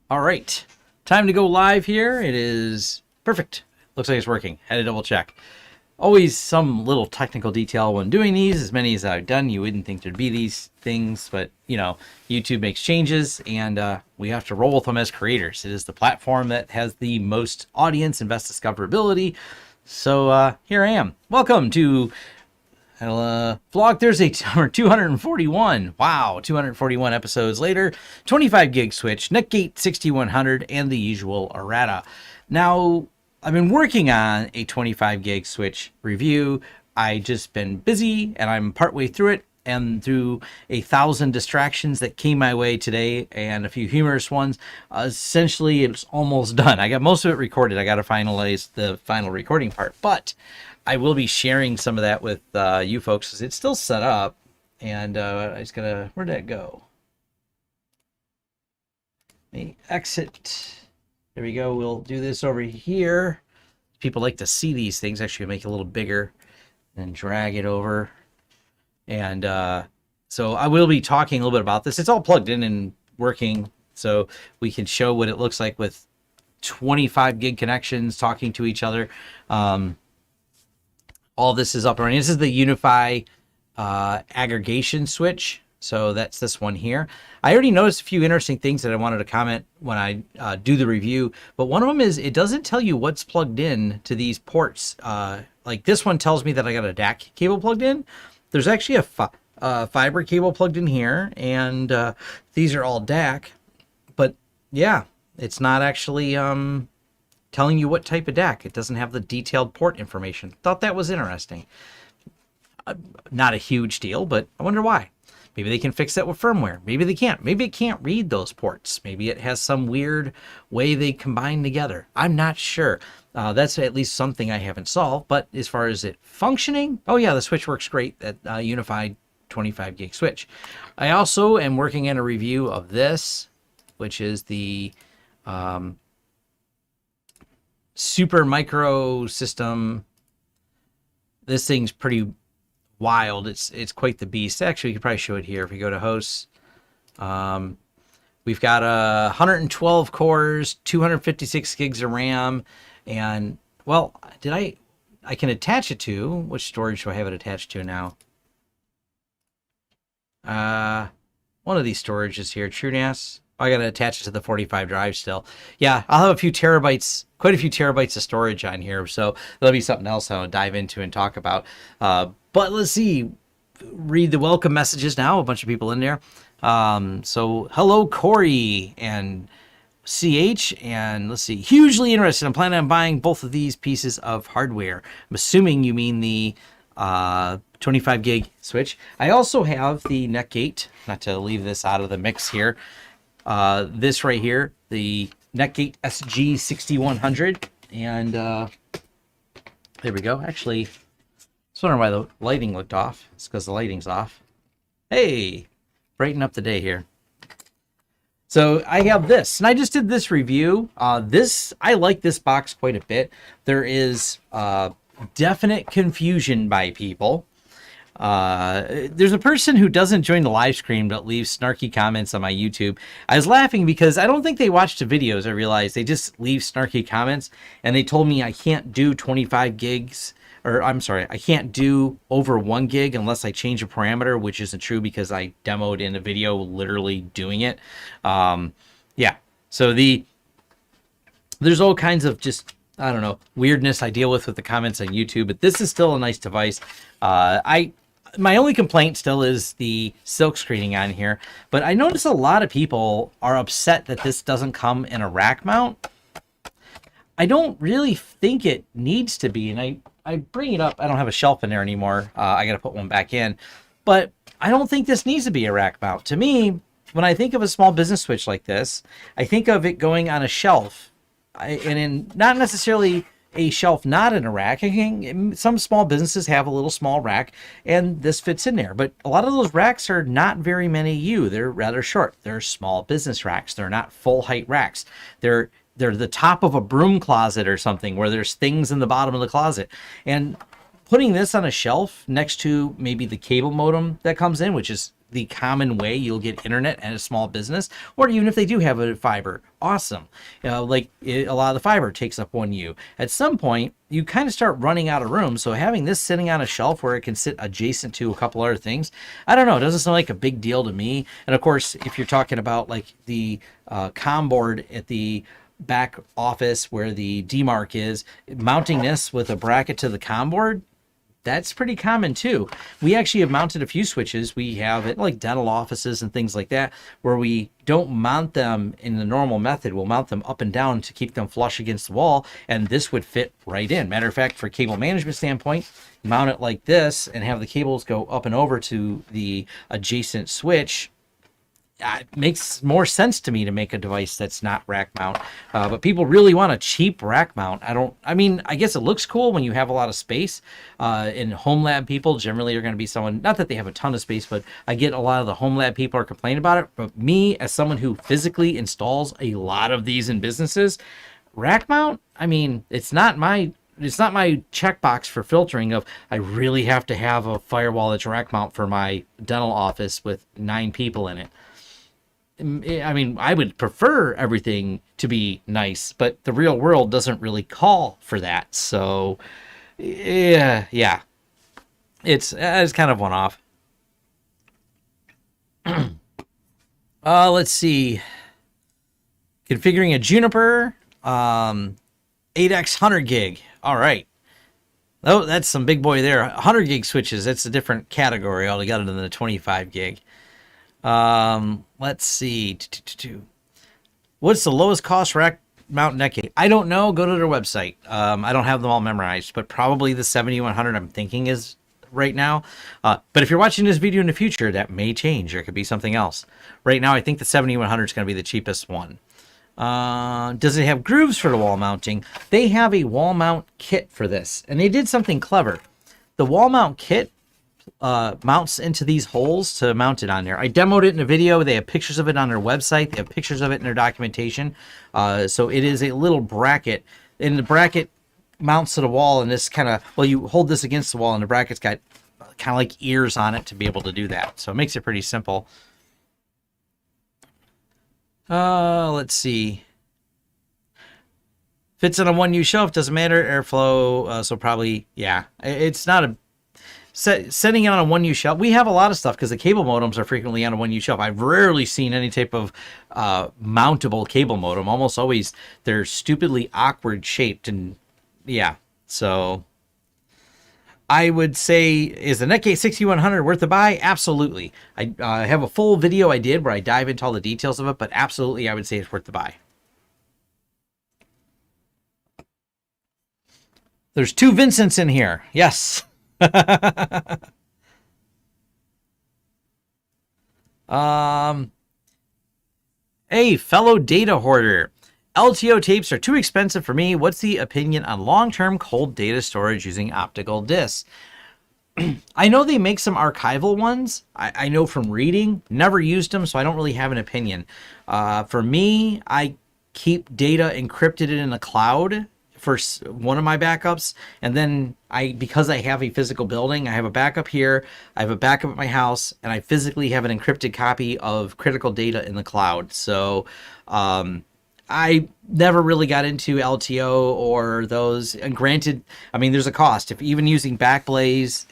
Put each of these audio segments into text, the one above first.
All right, time to go live here. It is perfect. Looks like it's working. Had to double check. Always some little technical detail when doing these. As many as I've done, you wouldn't think there'd be these things, but you know, YouTube makes changes, and we have to roll with them as creators. It is the platform that has the most audience and best discoverability. So here I am. Welcome to Vlog Thursday number 241. Wow, 241 episodes later. 25 gig switch, Netgate 6100, and the usual Errata. Now, I've been working on a 25 gig switch review. I just been busy, and I'm partway through it, and through 1,000 distractions that came my way today and a few humorous ones, essentially it's almost done. I got most of it recorded. I got to finalize the final recording part, but I will be sharing some of that with you folks because it's still set up. And I just gotta, where'd that go? Let me exit. There we go. We'll do this over here. People like to see these things. Actually, make it a little bigger and drag it over. And so I will be talking a little bit about this. It's all plugged in and working, so we can show what it looks like with 25 gig connections talking to each other. All this is up and running. This is the UniFi aggregation switch. So that's this one here. I already noticed a few interesting things that I wanted to comment when I do the review. But one of them is it doesn't tell you what's plugged in to these ports. Like this one tells me that I got a DAC cable plugged in. There's actually a fiber cable plugged in here. And these are all DAC. But yeah, it's not actually telling you what type of DAC. It doesn't have the detailed port information. Thought that was interesting. Not a huge deal, but I wonder why. Maybe they can fix that with firmware. Maybe they can't. Maybe it can't read those ports. Maybe it has some weird way they combine together. I'm not sure. That's at least something I haven't solved. But as far as it functioning, oh yeah, the switch works great. That unified 25 gig switch. I also am working on a review of this, which is the super micro system. This thing's pretty wild. It's quite the beast. Actually, we could probably show it here if we go to hosts. We've got 112 cores, 256 gigs of RAM, and well, I can attach it to, which storage do I have it attached to now? One of these storages here, TrueNAS. I got to attach it to the 45 drive still. Yeah, I'll have a few terabytes, quite a few terabytes of storage on here. So that'll be something else I'll dive into and talk about. But let's see, read the welcome messages now. A bunch of people in there. So hello, Corey and CH. And let's see, hugely interested. I'm planning on buying both of these pieces of hardware. I'm assuming you mean the 25 gig switch. I also have the Netgate, not to leave this out of the mix here. This right here, the Netgate SG 6100, and there we go. Actually, I was wondering why the lighting looked off. It's because the lighting's off. Hey, brighten up the day here. So I have this, and I just did this review. I like this box quite a bit. There is definite confusion by people. There's a person who doesn't join the live stream but leaves snarky comments on my YouTube. I was laughing because I don't think they watched the videos. I realized they just leave snarky comments, and they told me I can't do 25 gigs, or I'm sorry, I can't do over 1 gig unless I change a parameter, which isn't true because I demoed in a video literally doing it. Yeah, so there's all kinds of just, I don't know, weirdness I deal with the comments on YouTube, but this is still a nice device. My only complaint still is the silk screening on here, but I notice a lot of people are upset that this doesn't come in a rack mount. I don't really think it needs to be, and I bring it up. I don't have a shelf in there anymore. I got to put one back in, but I don't think this needs to be a rack mount. To me, when I think of a small business switch like this, I think of it going on a shelf, and in not necessarily a shelf, not in a rack. Some small businesses have a little small rack, and this fits in there. But a lot of those racks are not very many U. They're rather short. They're small business racks. They're not full height racks. They're the top of a broom closet or something where there's things in the bottom of the closet. And putting this on a shelf next to maybe the cable modem that comes in, which is the common way you'll get internet at a small business, or even if they do have a fiber, awesome. A lot of the fiber takes up 1U. At some point, you kind of start running out of room. So having this sitting on a shelf where it can sit adjacent to a couple other things, I don't know, it doesn't sound like a big deal to me. And of course, if you're talking about like the COM board at the back office where the DMARC is, mounting this with a bracket to the COM board, that's pretty common too. We actually have mounted a few switches. We have it like dental offices and things like that, where we don't mount them in the normal method. We'll mount them up and down to keep them flush against the wall, and this would fit right in. Matter of fact, for cable management standpoint, mount it like this and have the cables go up and over to the adjacent switch. It makes more sense to me to make a device that's not rack mount, but people really want a cheap rack mount. I guess it looks cool when you have a lot of space. In home lab people generally are going to be someone, not that they have a ton of space, but I get a lot of the home lab people are complaining about it. But me, as someone who physically installs a lot of these in businesses, rack mount, it's not my checkbox for filtering of I really have to have a firewall that's rack mount for my dental office with 9 people in it. I would prefer everything to be nice, but the real world doesn't really call for that. So, yeah, it's kind of one off. Let's see. Configuring a Juniper 8x 100 gig. All right. Oh, that's some big boy there. 100 gig switches. That's a different category altogether than the 25 gig. Let's see. What's the lowest cost rack mount Netgate? I don't know. Go to their website. I don't have them all memorized, but probably the 7100 I'm thinking is right now. But if you're watching this video in the future, that may change. There could be something else. Right now, I think the 7100 is going to be the cheapest one. Does it have grooves for the wall mounting? They have a wall mount kit for this, and they did something clever. The wall mount kit mounts into these holes to mount it on there. I demoed it in a video. They have pictures of it on their website. They have pictures of it in their documentation. So it is a little bracket, and the bracket mounts to the wall, and this kind of, you hold this against the wall, and the bracket's got kind of like ears on it to be able to do that. So it makes it pretty simple. Let's see. Fits on a 1U shelf, doesn't matter. Airflow, so probably, yeah. It's not a setting it on a 1U shelf. We have a lot of stuff because the cable modems are frequently on a 1U shelf. I've rarely seen any type of mountable cable modem. Almost always they're stupidly awkward shaped, and yeah. So I would say, is the Netgate 6100 worth the buy? Absolutely. I have a full video I did where I dive into all the details of it, but absolutely I would say it's worth the buy. There's 2 Vincents in here. Yes. Hey, fellow data hoarder. LTO tapes are too expensive for me. What's the opinion on long-term cold data storage using optical discs? I know they make some archival ones. I know from reading, never used them, so I don't really have an opinion. For me, I keep data encrypted in the cloud for one of my backups, and then because I have a physical building, I have a backup here, I have a backup at my house, and I physically have an encrypted copy of critical data in the cloud. So I never really got into LTO or those. And granted, there's a cost. If even using Backblaze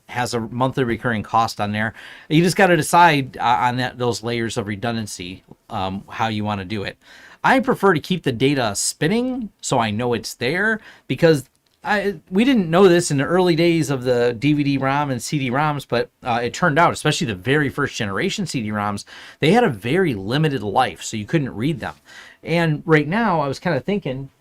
has a monthly recurring cost on there, you just got to decide on those layers of redundancy, how you want to do it. I prefer to keep the data spinning so I know it's there, because we didn't know this in the early days of the DVD-ROM and CD-ROMs, but it turned out, especially the very first generation CD-ROMs, they had a very limited life, so you couldn't read them. And right now, I was kind of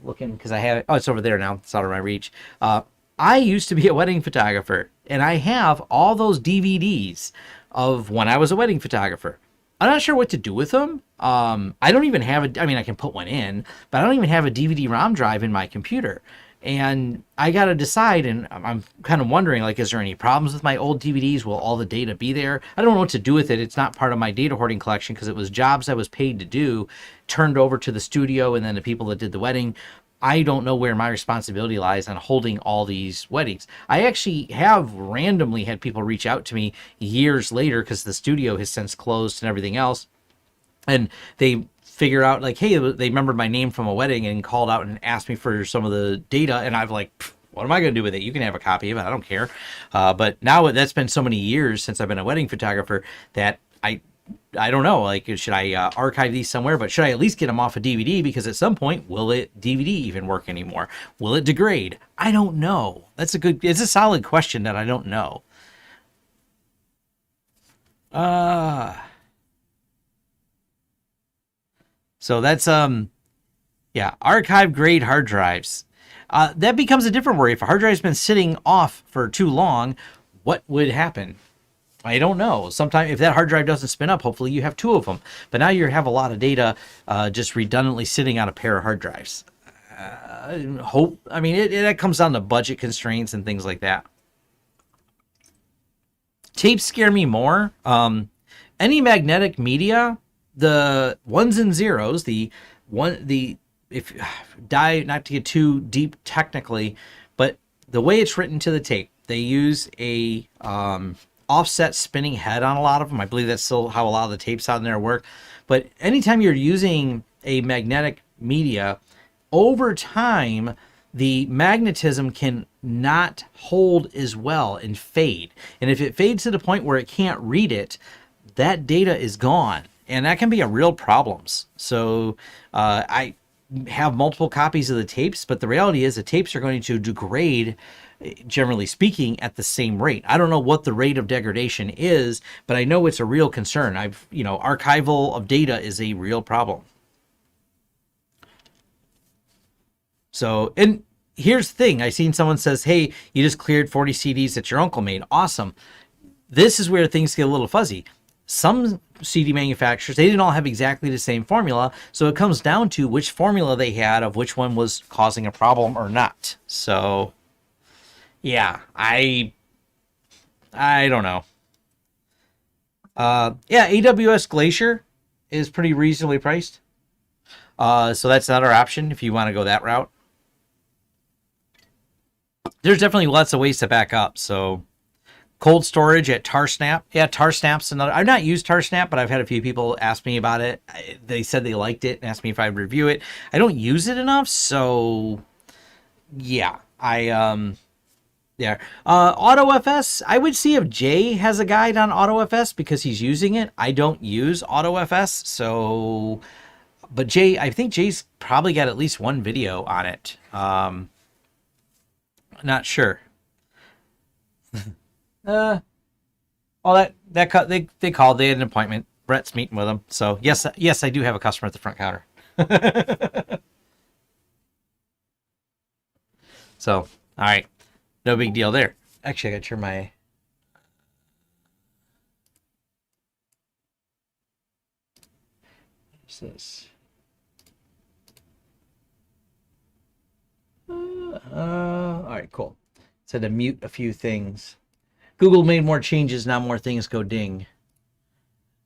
looking, because I have, it's over there now, it's out of my reach. I used to be a wedding photographer, and I have all those DVDs of when I was a wedding photographer. I'm not sure what to do with them. I don't even have I can put one in, but I don't even have a DVD-ROM drive in my computer. And I got to decide, and I'm kind of wondering, is there any problems with my old DVDs? Will all the data be there? I don't know what to do with it. It's not part of my data hoarding collection because it was jobs I was paid to do, turned over to the studio and then the people that did the wedding. I don't know where my responsibility lies on holding all these weddings. I actually have randomly had people reach out to me years later because the studio has since closed and everything else. And they figure out like, hey, they remembered my name from a wedding and called out and asked me for some of the data. And I've like, what am I going to do with it? You can have a copy of it. I don't care. But now that's been so many years since I've been a wedding photographer that I don't know, like, should I archive these somewhere? But should I at least get them off of DVD? Because at some point, will DVD even work anymore? Will it degrade? I don't know. It's a solid question that I don't know. So that's, yeah, archive grade hard drives. That becomes a different worry. If a hard drive's been sitting off for too long, what would happen? I don't know. Sometimes if that hard drive doesn't spin up, hopefully you have two of them. But now you have a lot of data just redundantly sitting on a pair of hard drives. I mean, it comes down to budget constraints and things like that. Tapes scare me more. Any magnetic media, the ones and zeros, if not to get too deep technically, but the way it's written to the tape, they use a offset spinning head on a lot of them. I believe that's still how a lot of the tapes on there work. But anytime you're using a magnetic media, over time, the magnetism can not hold as well and fade. And if it fades to the point where it can't read it, that data is gone. And that can be a real problem. So I have multiple copies of the tapes, but the reality is the tapes are going to degrade, generally speaking, at the same rate. I don't know what the rate of degradation is, but I know it's a real concern. Archival of data is a real problem. So, and here's the thing. I seen someone says, hey, you just cleared 40 CDs that your uncle made. Awesome. This is where things get a little fuzzy. Some CD manufacturers, they didn't all have exactly the same formula. So it comes down to which formula they had of which one was causing a problem or not. So yeah, I don't know. Yeah, AWS Glacier is pretty reasonably priced. So that's another option if you want to go that route. There's definitely lots of ways to back up. So cold storage at TarSnap. Yeah, TarSnap's another. I've not used TarSnap, but I've had a few people ask me about it. They said they liked it and asked me if I'd review it. I don't use it enough, so yeah. Yeah. AutoFS, I would see if Jay has a guide on AutoFS because he's using it. I don't use AutoFS, so... But Jay, I think Jay's probably got at least one video on it. Not sure. They called. They had an appointment. Brett's meeting with them. So yes, I do have a customer at the front counter. So all right, no big deal there. Actually, I gotta turn my. What's this? All right, cool. Said to mute a few things. Google made more changes, now more things go ding.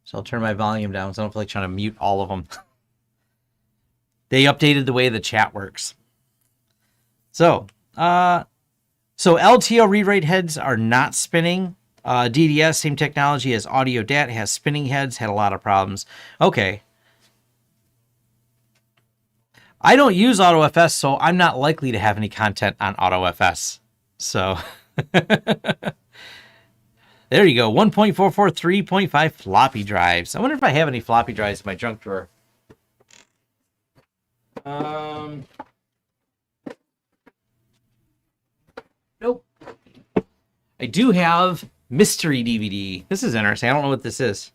So I'll turn my volume down so I don't feel like trying to mute all of them. They updated the way the chat works. So LTO read-write heads are not spinning. DDS, same technology as audio DAT, has spinning heads, had a lot of problems. Okay. I don't use AutoFS, so I'm not likely to have any content on AutoFS. So there you go. 1.443.5 floppy drives. I wonder if I have any floppy drives in my junk drawer. Nope. I do have mystery DVD. This is interesting. I don't know what this is.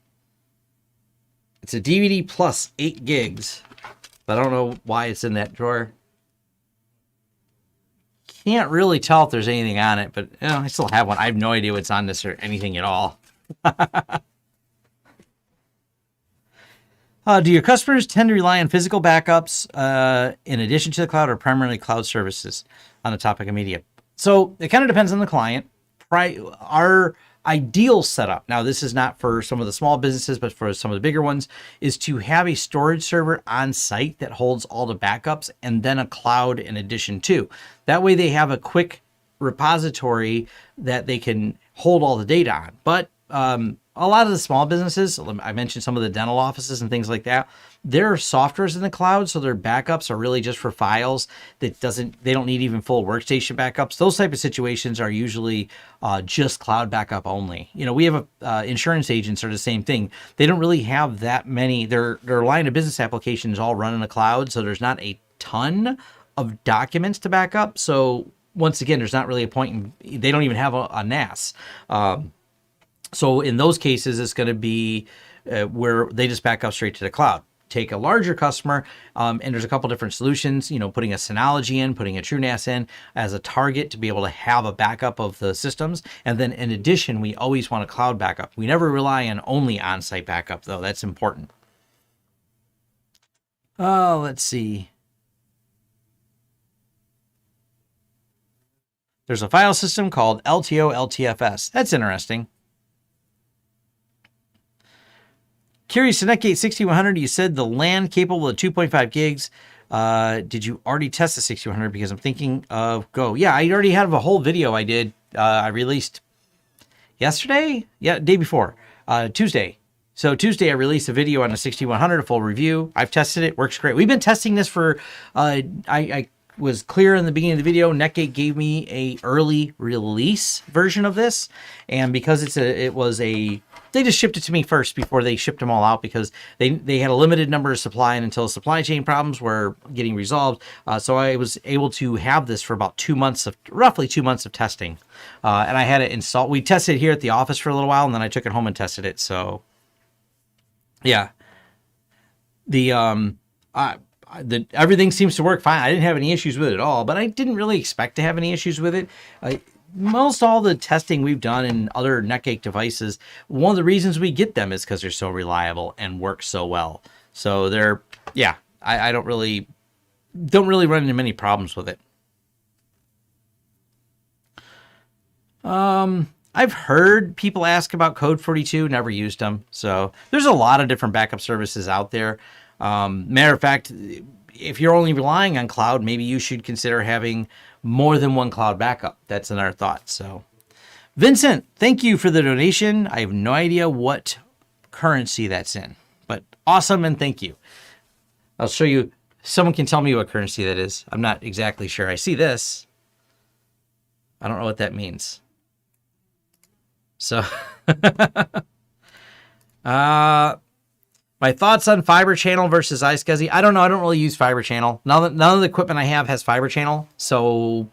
It's a DVD plus 8 gigs. But I don't know why it's in that drawer. Can't really tell if there's anything on it, but I still have one. I have no idea what's on this or anything at all. Do your customers tend to rely on physical backups in addition to the cloud or primarily cloud services on the topic of media? So it kind of depends on the client. Our ideal setup, now this is not for some of the small businesses, but for some of the bigger ones, is to have a storage server on site that holds all the backups and then a cloud in addition too. That way they have a quick repository that they can hold all the data on. But a lot of the small businesses, I mentioned some of the dental offices and things like that, their software's in the cloud, so their backups are really just for files they don't need even full workstation backups. Those type of situations are usually just cloud backup only. We have insurance agents are the same thing. They don't really have that many. Their line of business applications all run in the cloud, so there's not a ton of documents to back up. So once again, there's not really a point in, they don't even have a NAS. So in those cases, it's going to be where they just back up straight to the cloud. Take a larger customer, and there's a couple different solutions, putting a Synology in, putting a TrueNAS in as a target to be able to have a backup of the systems. And then in addition, we always want a cloud backup. We never rely on only on-site backup, though. That's important. Let's see. There's a file system called LTO LTFS. That's interesting. Curious to Netgate 6100, you said the LAN capable of 2.5 gigs. Did you already test the 6100? Because I'm thinking of Go. Yeah, I already have a whole video I did. I released yesterday? Yeah, day before. Tuesday. So Tuesday I released a video on the 6100, a full review. I've tested it. Works great. We've been testing this for, I was clear in the beginning of the video, Netgate gave me a early release version of this. And because they just shipped it to me first before they shipped them all out, because they had a limited number of supply, and until supply chain problems were getting resolved. So I was able to have this for about roughly 2 months of testing. And I had it installed. We tested it here at the office for a little while, and then I took it home and tested it. So yeah, everything seems to work fine. I didn't have any issues with it at all, but I didn't really expect to have any issues with it. Most all the testing we've done in other Netgate devices, one of the reasons we get them is because they're so reliable and work so well. So I don't really run into many problems with it. I've heard people ask about Code 42, never used them. So there's a lot of different backup services out there. Matter of fact, if you're only relying on cloud, maybe you should consider having more than one cloud backup. That's another thought. So Vincent, thank you for the donation. I have no idea what currency that's in, but awesome. And thank you. I'll show you. Someone can tell me what currency that is. I'm not exactly sure. I see this. I don't know what that means. So, my thoughts on Fiber Channel versus Iscsi. I don't know. I don't really use Fiber Channel. None of the equipment I have has Fiber Channel, so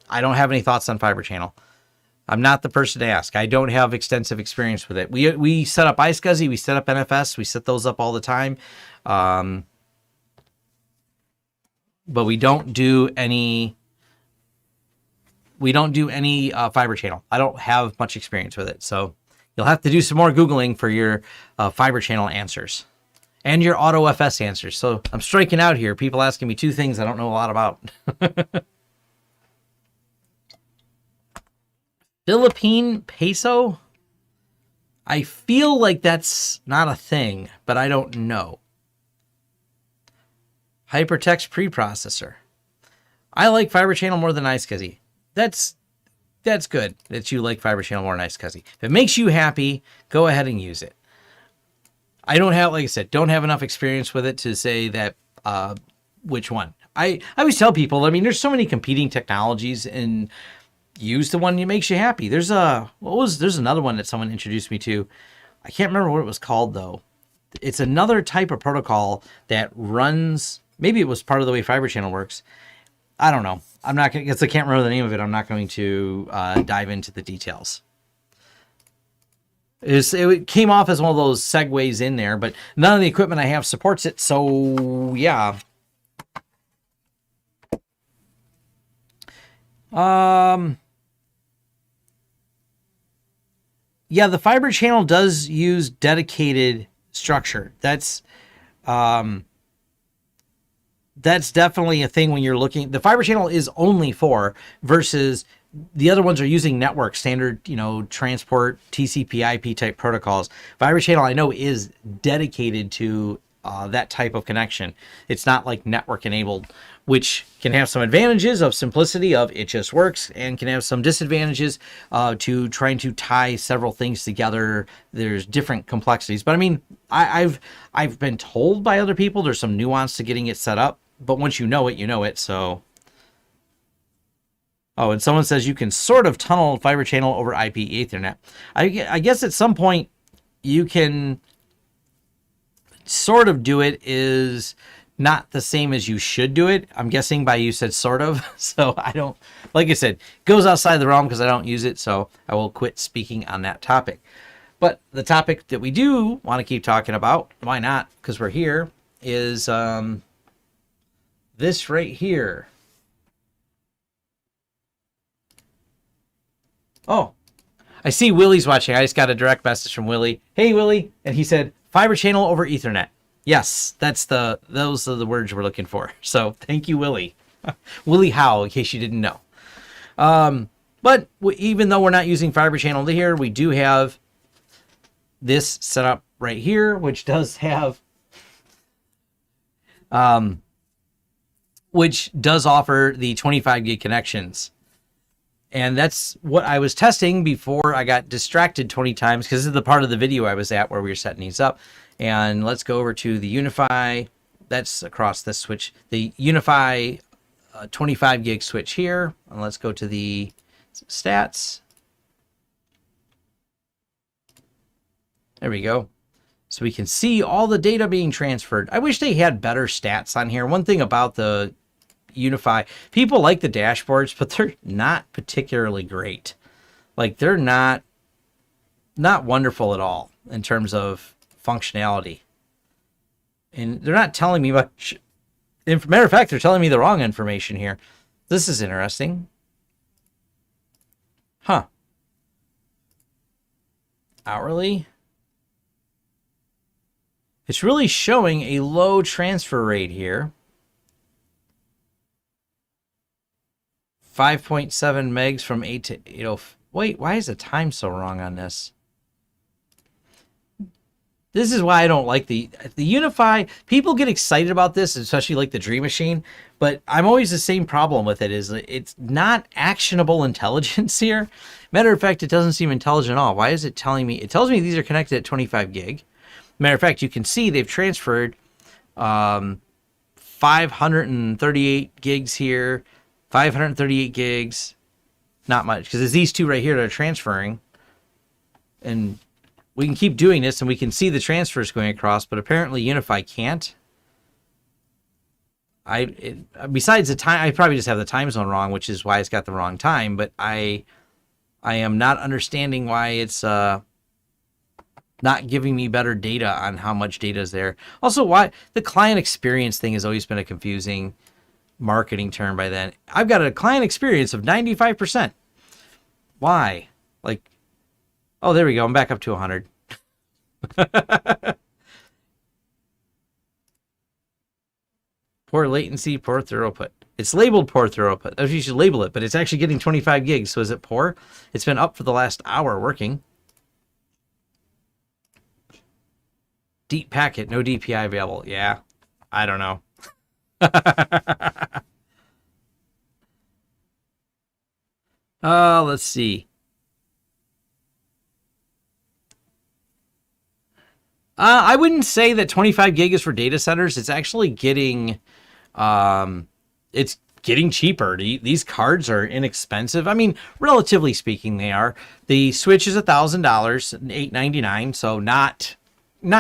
I don't have any thoughts on Fiber Channel. I'm not the person to ask. I don't have extensive experience with it. We set up Iscsi, we set up NFS, we set those up all the time, but we don't do any Fiber Channel. I don't have much experience with it, so you'll have to do some more Googling for your Fiber Channel answers. And your AutoFS answers. So I'm striking out here. People asking me two things I don't know a lot about. Philippine peso? I feel like that's not a thing, but I don't know. Hypertext preprocessor. I like Fiber Channel more than Iscsi. That's good that you like Fiber Channel more than Iscsi. If it makes you happy, go ahead and use it. I don't have, like I said, don't have enough experience with it to say that which one. I always tell people, there's so many competing technologies, and use the one that makes you happy. There's another one that someone introduced me to. I can't remember what it was called though. It's another type of protocol that runs, maybe it was part of the way Fiber Channel works. I don't know. I can't remember the name of it. I'm not going to dive into the details. It came off as one of those segues in there, but none of the equipment I have supports it. So yeah. Yeah, the Fiber Channel does use dedicated structure. That's definitely a thing when you're looking. The Fiber Channel is only 4 versus The other ones are using network standard, transport TCP/IP type protocols. Fiber channel, I know, is dedicated to that type of connection. It's not like network enabled, which can have some advantages of simplicity of it just works, and can have some disadvantages to trying to tie several things together. There's different complexities, but I mean, I've been told by other people there's some nuance to getting it set up, but once you know it, you know it. So, oh, and someone says you can sort of tunnel fiber channel over IP Ethernet. I guess at some point you can sort of do it, is not the same as you should do it. I'm guessing by you said sort of. So I don't, like I said, goes outside the realm because I don't use it. So I will quit speaking on that topic. But the topic that we do want to keep talking about, why not? Because we're here, is this right here. Oh, I see Willie's watching. I just got a direct message from Willie. Hey, Willie. And he said, fiber channel over Ethernet. Yes, those are the words we're looking for. So thank you, Willie. Willie Howe, in case you didn't know. But even though we're not using fiber channel here, we do have this set up right here, which does have, which does offer the 25 gig connections. And that's what I was testing before I got distracted 20 times, because this is the part of the video I was at where we were setting these up. And let's go over to the UniFi. That's across this switch. The UniFi 25 gig switch here. And let's go to the stats. There we go. So we can see all the data being transferred. I wish they had better stats on here. One thing about the UniFi, people like the dashboards, but they're not particularly great. Like, they're not wonderful at all in terms of functionality, and they're not telling me much. Matter of fact, they're telling me the wrong information here. This is interesting. Huh. Hourly. It's really showing a low transfer rate here. 5.7 megs from 8 to 8. Wait, why is the time so wrong on this? This is why I don't like the UniFi. People get excited about this, especially like the Dream Machine, but I'm always the same problem with it, is it's not actionable intelligence here. Matter of fact, it doesn't seem intelligent at all. Why is it telling me? It tells me these are connected at 25 gig. Matter of fact, you can see they've transferred 538 gigs here, 538 gigs. Not much, because it's these two right here that are transferring. And we can keep doing this, and we can see the transfers going across, but apparently UniFi can't. Besides the time, I probably just have the time zone wrong, which is why it's got the wrong time, but I am not understanding why it's not giving me better data on how much data is there. Also, why the client experience thing has always been a confusing marketing term by then. I've got a client experience of 95%. Why? Like, oh, there we go. I'm back up to 100. Poor latency, poor throughput. It's labeled poor throughput. That's what you should label it, but it's actually getting 25 gigs. So is it poor? It's been up for the last hour working. Deep packet, no DPI available. Yeah, I don't know. Let's see. I wouldn't say that 25 gig is for data centers. It's actually getting, it's getting cheaper. These cards are inexpensive. I mean, relatively speaking, they are. The Switch is $1,000, $899, so not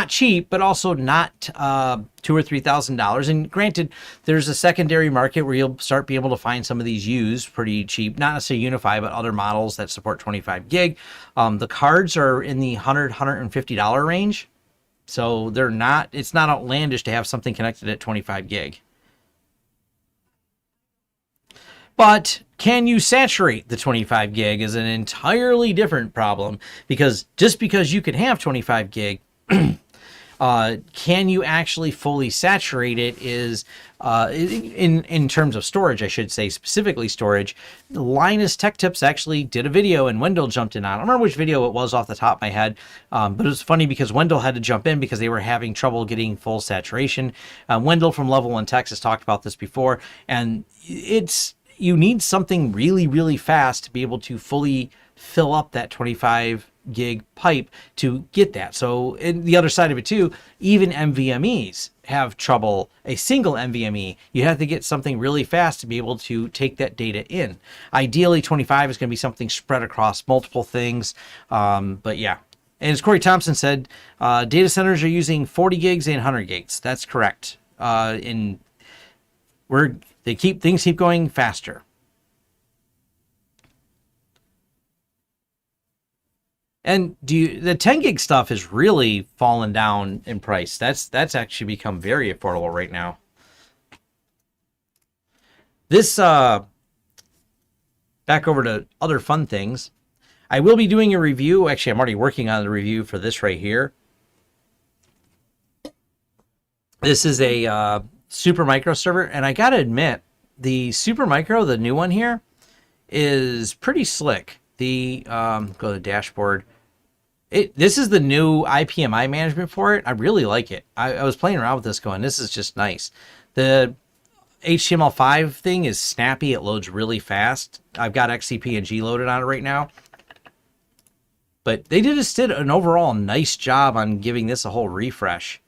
cheap, but also not $2,000 or $3,000. And granted, there's a secondary market where you'll start being able to find some of these used pretty cheap. Not necessarily UniFi, but other models that support 25 gig. The cards are in the $100, $150 range. So they're not, it's not outlandish to have something connected at 25 gig. But can you saturate the 25 gig is an entirely different problem, because just because you can have 25 gig, Can you actually fully saturate it is, in terms of storage, I should say, specifically storage. Linus Tech Tips actually did a video and Wendell jumped in on. I don't remember which video it was off the top of my head, but it was funny because Wendell had to jump in because they were having trouble getting full saturation. Wendell from Level 1 Techs has talked about this before, and you need something really, really fast to be able to fully fill up that 25 gig pipe to get that. So in the other side of it too, even NVMEs have trouble. A single NVMe, you have to get something really fast to be able to take that data in. Ideally, 25 is going to be something spread across multiple things. But yeah. And as Corey Thompson said, data centers are using 40 gigs and 100 gigs. That's correct. Things keep going faster. And the 10 gig stuff has really fallen down in price. That's actually become very affordable right now. This back over to other fun things. I will be doing a review. Actually, I'm already working on the review for this right here. This is a Super Micro server, and I gotta admit, the Super Micro, the new one here, is pretty slick. Go to the dashboard. This is the new IPMI management for it. I really like it. I was playing around with this going, this is just nice. The HTML5 thing is snappy. It loads really fast. I've got XCP&G loaded on it right now. But they just did an overall nice job on giving this a whole refresh.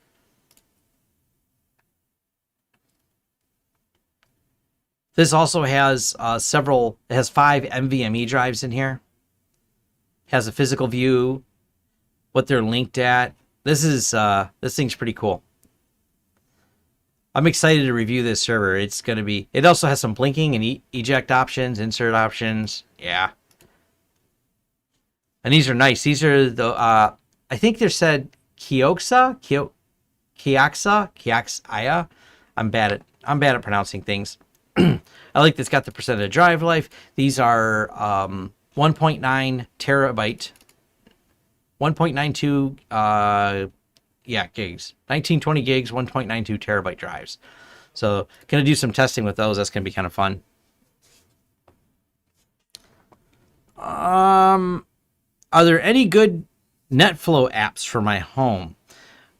This also has it has 5 NVMe drives in here. Has a physical view, what they're linked at. This thing's pretty cool. I'm excited to review this server. It also has some blinking and eject options, insert options. Yeah. And these are nice. These are the, I think they're said Kioxia. I'm bad at pronouncing things. I like this. Got the percentage drive life. These are 1.9 terabyte, 1.92 gigs, 1920 gigs, 1.92 terabyte drives. So gonna do some testing with those. That's gonna be kind of fun. Are there any good NetFlow apps for my home?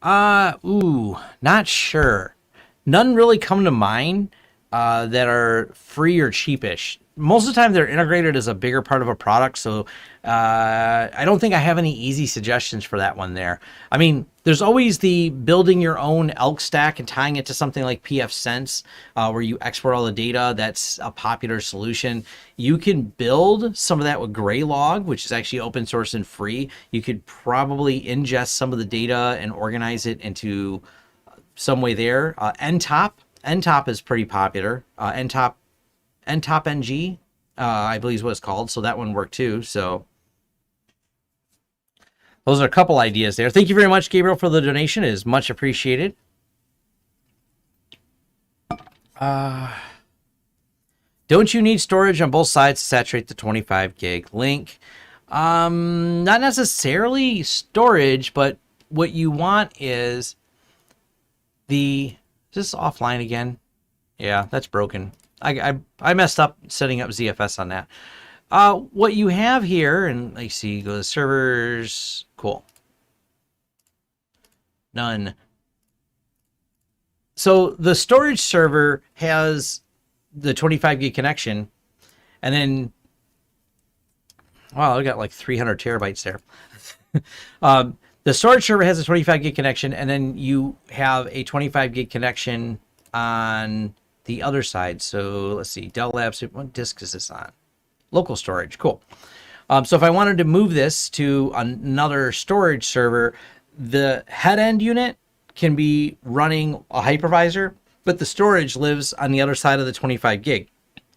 Not sure. None really come to mind that are free or cheapish. Most of the time they're integrated as a bigger part of a product, so I don't think I have any easy suggestions for that one there. I mean, there's always the building your own Elk stack and tying it to something like pfSense, where you export all the data. That's a popular solution. You can build some of that with Graylog, which is actually open source and free. You could probably ingest some of the data and organize it into some way there. NTOP is pretty popular. NTOP NG, I believe is what it's called. So that one worked too. So those are a couple ideas there. Thank you very much, Gabriel, for the donation. It is much appreciated. Don't you need storage on both sides to saturate the 25 gig link? Not necessarily storage, but what you want is is this offline again? Yeah, that's broken. I messed up setting up ZFS on that. What you have here, and let's see, go to servers. Cool. None. So the storage server has the 25 gig connection, and then, wow, I got like 300 terabytes there. The storage server has a 25 gig connection, and then you have a 25 gig connection on the other side. So let's see, Dell Labs, what disk is this on? Local storage, cool. So if I wanted to move this to another storage server, the head end unit can be running a hypervisor, but the storage lives on the other side of the 25 gig.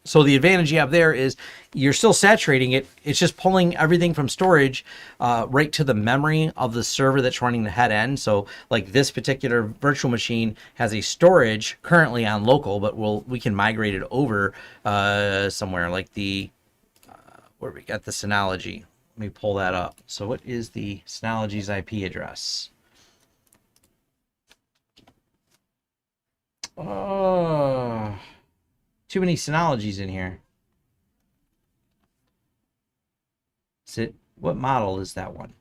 So the advantage you have there is you're still saturating it. It's just pulling everything from storage right to the memory of the server that's running the head end. So like this particular virtual machine has a storage currently on local, but we can migrate it over somewhere like where we got the Synology. Let me pull that up. So what is the Synology's IP address? Oh, too many Synologies in here. Is it, what model is that one?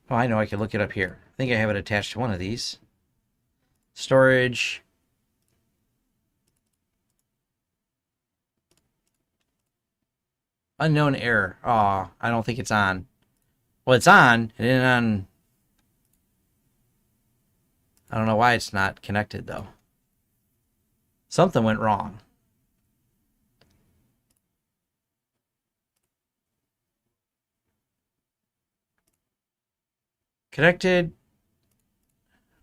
Oh, I know, I can look it up here. I think I have it attached to one of these. Storage. Unknown error. Oh, I don't think it's on. Well, it's on. It isn't on. I don't know why it's not connected, though. Something went wrong. Connected.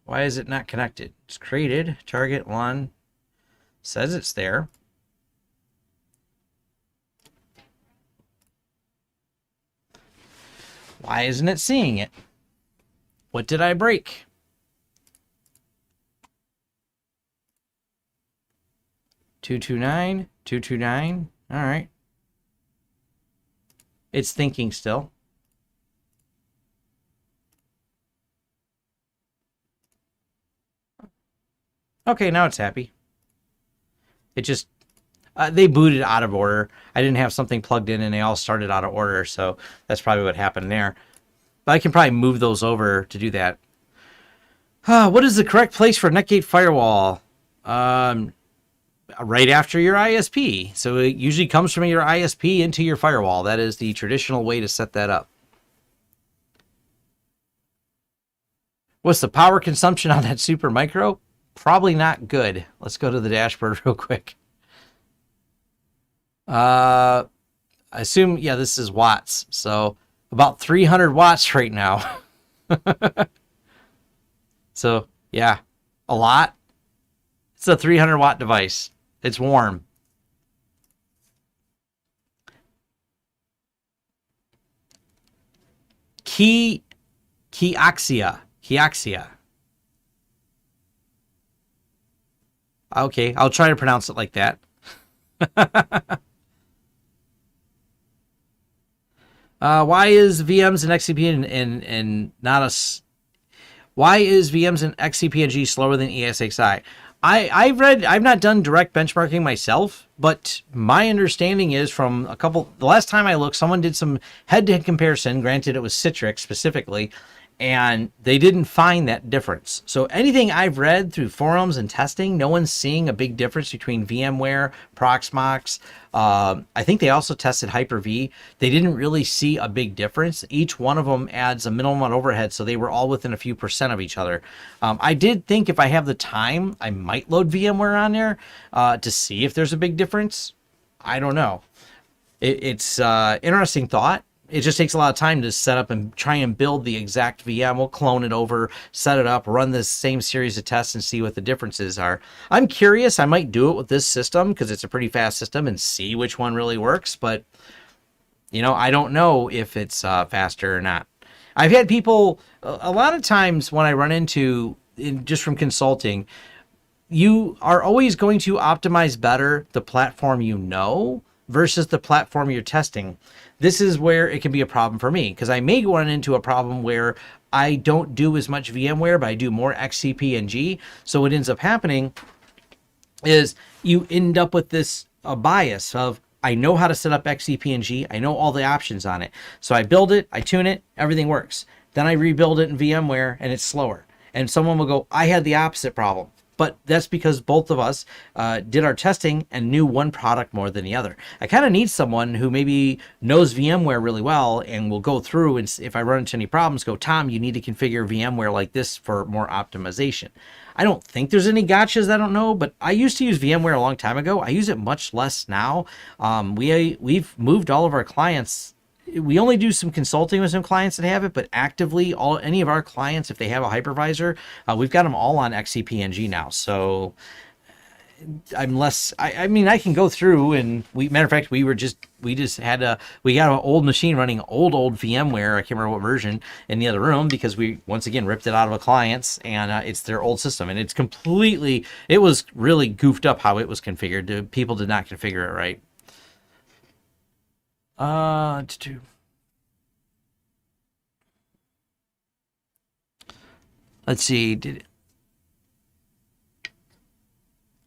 Why is it not connected? It's created. Target 1. Says it's there. Why isn't it seeing it? What did I break? $229. $229. All right. It's thinking still. Okay, now it's happy. It just, they booted out of order. I didn't have something plugged in and they all started out of order. So that's probably what happened there. But I can probably move those over to do that. What is the correct place for Netgate firewall? Right after your ISP. So it usually comes from your ISP into your firewall. That is the traditional way to set that up. What's the power consumption on that Super Micro? Probably not good. Let's go to the dashboard real quick. I assume, yeah, this is watts. So about 300 watts right now. So, yeah, a lot. It's a 300 watt device. It's warm. Kioxia. Okay, I'll try to pronounce it like that. Why is VMs and XCP and not a? Why is VMs and XCP-NG slower than ESXi? I've not done direct benchmarking myself, but my understanding is from the last time I looked, someone did some head-to-head comparison. Granted, it was Citrix specifically, and they didn't find that difference. So anything I've read through forums and testing, no one's seeing a big difference between VMware, Proxmox. I think they also tested Hyper-V. They didn't really see a big difference. Each one of them adds a minimum amount of overhead, so they were all within a few percent of each other. I did think if I have the time, I might load VMware on there to see if there's a big difference. I don't know. It's interesting thought. It just takes a lot of time to set up and try and build the exact VM. We'll clone it over, set it up, run the same series of tests and see what the differences are. I'm curious. I might do it with this system because it's a pretty fast system and see which one really works. But, you know, I don't know if it's faster or not. I've had people, a lot of times when I run into, just from consulting, you are always going to optimize better the platform you know versus the platform you're testing. This is where it can be a problem for me because I may run into a problem where I don't do as much VMware, but I do more XCP-NG. So what ends up happening is you end up with this bias of, I know how to set up XCP-NG. I know all the options on it. So I build it, I tune it, everything works. Then I rebuild it in VMware and it's slower. And someone will go, I had the opposite problem. But that's because both of us did our testing and knew one product more than the other. I kind of need someone who maybe knows VMware really well and will go through and if I run into any problems, go, Tom, you need to configure VMware like this for more optimization. I don't think there's any gotchas I don't know, but I used to use VMware a long time ago. I use it much less now. We've moved all of our clients. We only do some consulting with some clients that have it, but actively, any of our clients, if they have a hypervisor, we've got them all on XCP-NG now. So I'm less. I mean, I can go through and matter of fact, we got an old machine running old VMware. I can't remember what version in the other room because we once again ripped it out of a client's and it's their old system and it was really goofed up how it was configured. People did not configure it right. Let's see.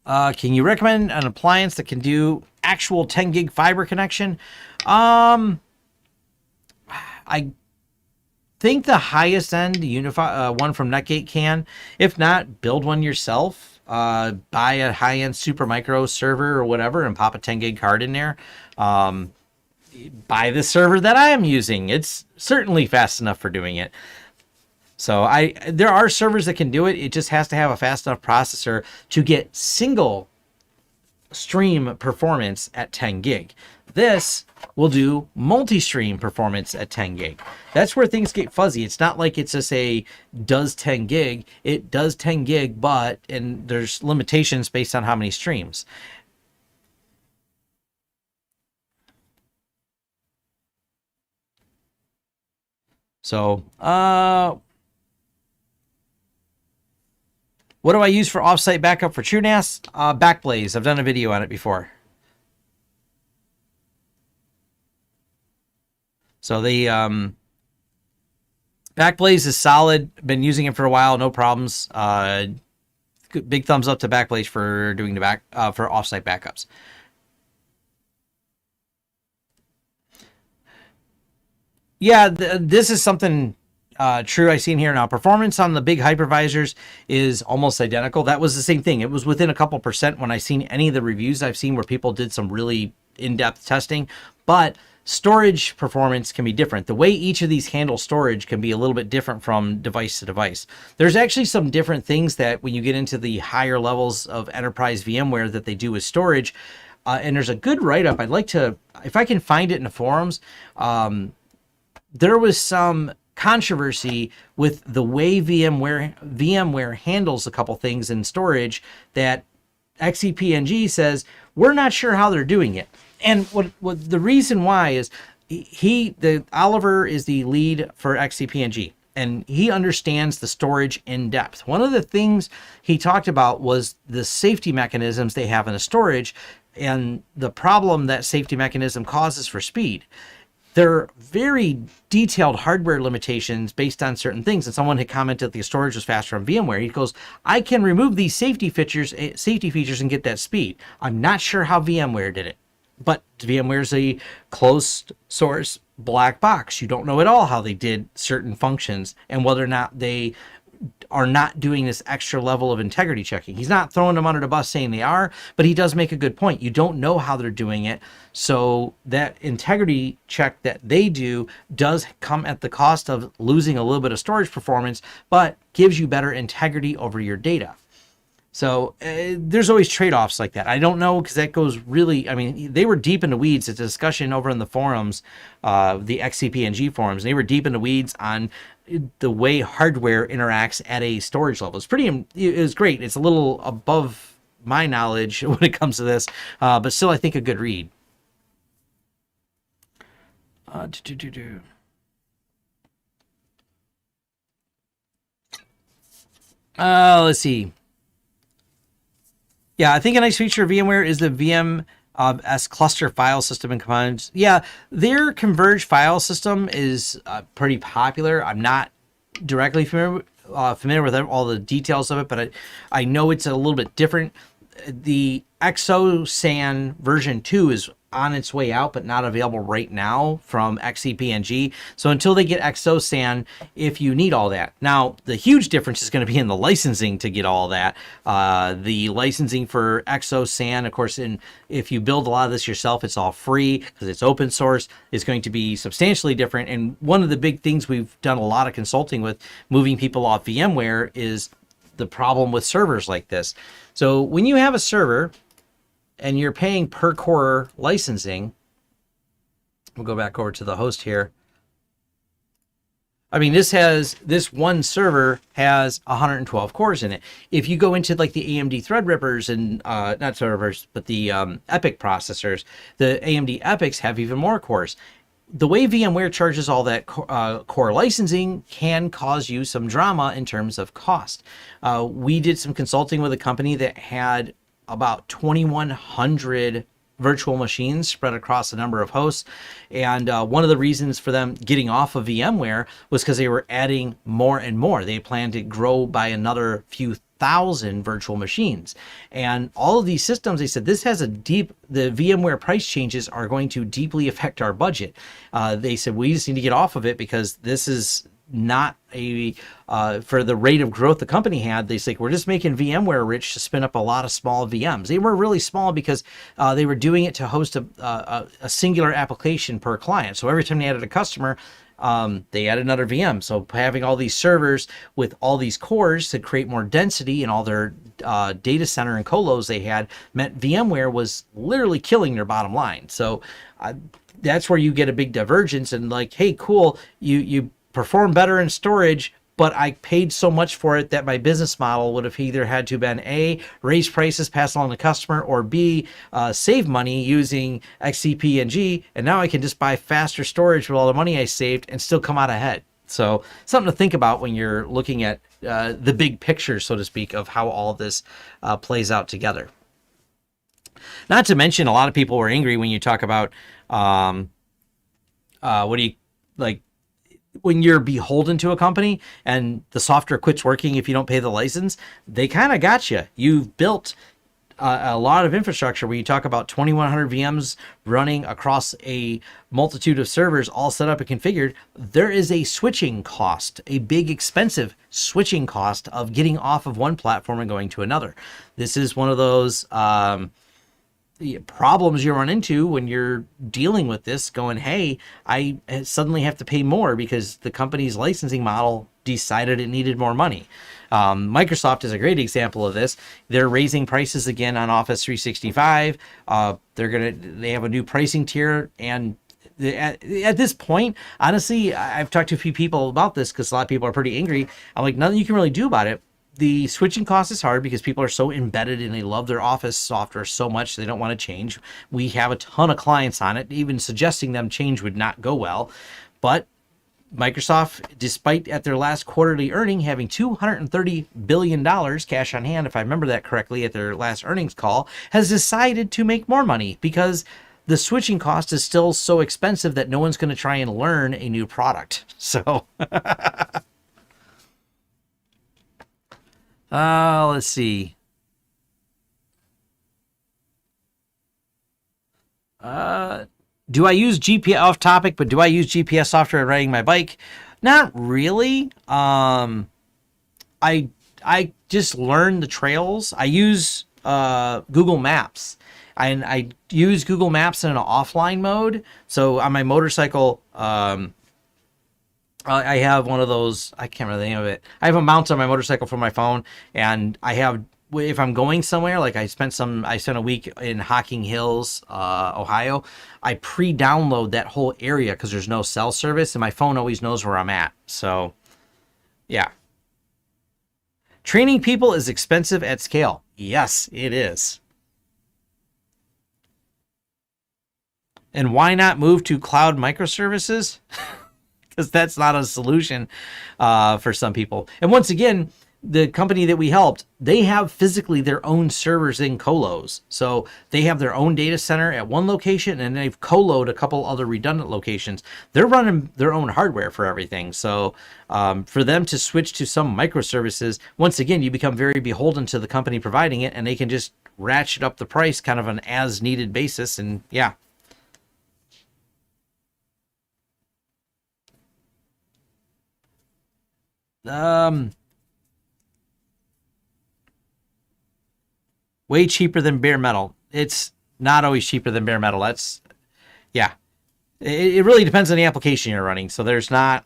Can you recommend an appliance that can do actual 10 gig fiber connection? I think the highest end UniFi one from Netgate can. If not, build one yourself. Buy a high-end Supermicro server or whatever and pop a 10 gig card in there. Buy the server that I am using. It's certainly fast enough for doing it. So there are servers that can do it. It just has to have a fast enough processor to get single stream performance at 10 gig. This will do multi-stream performance at 10 gig. That's where things get fuzzy. It's not like it's just does 10 gig. It does 10 gig, and there's limitations based on how many streams. So, what do I use for offsite backup for TrueNAS? Backblaze. I've done a video on it before. So the Backblaze is solid. Been using it for a while, no problems. Big thumbs up to Backblaze for doing the for offsite backups. Yeah, this is something true I've seen here now. Performance on the big hypervisors is almost identical. That was the same thing. It was within a couple percent when I seen any of the reviews I've seen where people did some really in-depth testing. But storage performance can be different. The way each of these handle storage can be a little bit different from device to device. There's actually some different things that when you get into the higher levels of enterprise VMware that they do with storage. And there's a good write-up. I'd like to, if I can find it in the forums, there was some controversy with the way VMware handles a couple things in storage that XCP-ng says we're not sure how they're doing it. And what the reason why is Oliver is the lead for XCP-ng, and he understands the storage in depth. One of the things he talked about was the safety mechanisms they have in the storage and the problem that safety mechanism causes for speed. They're very detailed hardware limitations based on certain things. And someone had commented that the storage was faster on VMware. He goes, I can remove these safety features and get that speed. I'm not sure how VMware did it, but VMware is a closed source black box. You don't know at all how they did certain functions and whether or not they are not doing this extra level of integrity checking. He's not throwing them under the bus saying they are, but he does make a good point. You don't know how they're doing it. So that integrity check that they do does come at the cost of losing a little bit of storage performance, but gives you better integrity over your data. So there's always trade-offs like that. I don't know, because that goes really, I mean, they were deep in the weeds. It's a discussion over in the forums, the XCP-ng forums. They were deep in the weeds on the way hardware interacts at a storage level. It was great. It's a little above my knowledge when it comes to this, but still, I think a good read. Let's see. Yeah, I think a nice feature of VMware is the VMS cluster file system and components. Yeah, their converged file system is pretty popular. I'm not directly familiar with all the details of it, but I know it's a little bit different. The XO-SAN version 2 is on its way out, but not available right now from XCP-ng. So until they get XO-SAN, if you need all that. Now, the huge difference is going to be in the licensing to get all that. The licensing for XO-SAN, of course, if you build a lot of this yourself, it's all free because it's open source. It's going to be substantially different. And one of the big things we've done a lot of consulting with moving people off VMware is the problem with servers like this. So when you have a server and you're paying per core licensing, we'll go back over to the host here. I mean, this one server has 112 cores in it. If you go into like the AMD Threadrippers and not Threadrippers, but the EPYC processors, the AMD EPYCs have even more cores. The way VMware charges all that core licensing can cause you some drama in terms of cost. We did some consulting with a company that had about 2,100 virtual machines spread across a number of hosts. And one of the reasons for them getting off of VMware was because they were adding more and more. They planned to grow by another few 100,000 virtual machines. And all of these systems, they said, this has the VMware price changes are going to deeply affect our budget. They said, we just need to get off of it because this is not for the rate of growth the company had. They say, we're just making VMware rich to spin up a lot of small VMs. They were really small because they were doing it to host a singular application per client. So every time they added a customer, they added another VM. So having all these servers with all these cores to create more density in all their data center and colos they had meant VMware was literally killing their bottom line. So that's where you get a big divergence and like, hey, cool, you perform better in storage, but I paid so much for it that my business model would have either had to been A, raise prices, pass along to the customer, or B, save money using XCP, and now I can just buy faster storage with all the money I saved and still come out ahead. So something to think about when you're looking at the big picture, so to speak, of how all this plays out together. Not to mention, a lot of people were angry when you talk about when you're beholden to a company and the software quits working if you don't pay the license. They kind of got you. You've built a lot of infrastructure where you talk about 2,100 VMs running across a multitude of servers all set up and configured. There is a switching cost, a big expensive switching cost of getting off of one platform and going to another. This is one of those problems you run into when you're dealing with this, going, hey, I suddenly have to pay more because the company's licensing model decided it needed more money. Microsoft is a great example of this. They're raising prices again on Office 365. They have a new pricing tier, and at this point, honestly, I've talked to a few people about this because a lot of people are pretty angry. I'm like, nothing you can really do about it. The switching cost is hard because people are so embedded and they love their Office software so much they don't want to change. We have a ton of clients on it. Even suggesting them change would not go well. But Microsoft, despite at their last quarterly earning having $230 billion cash on hand, if I remember that correctly, at their last earnings call, has decided to make more money because the switching cost is still so expensive that no one's going to try and learn a new product. So... let's see. Do I use GPS, off topic, but do I use GPS software riding my bike? Not really. I just learn the trails. I use Google Maps. I use Google Maps in an offline mode. So on my motorcycle, I have one of those, I can't remember the name of it. I have a mount on my motorcycle for my phone, and I have, if I'm going somewhere, like I spent a week in Hocking Hills, Ohio, I pre-download that whole area because there's no cell service, and my phone always knows where I'm at. So, yeah. Training people is expensive at scale. Yes, it is. And why not move to cloud microservices? Because that's not a solution for some people. And once again, the company that we helped, they have physically their own servers in colos. So they have their own data center at one location, and they've coloed a couple other redundant locations. They're running their own hardware for everything. So for them to switch to some microservices, once again, you become very beholden to the company providing it, and they can just ratchet up the price kind of an as-needed basis. And yeah. Way cheaper than bare metal. It's not always cheaper than bare metal. Yeah. It really depends on the application you're running. So there's not,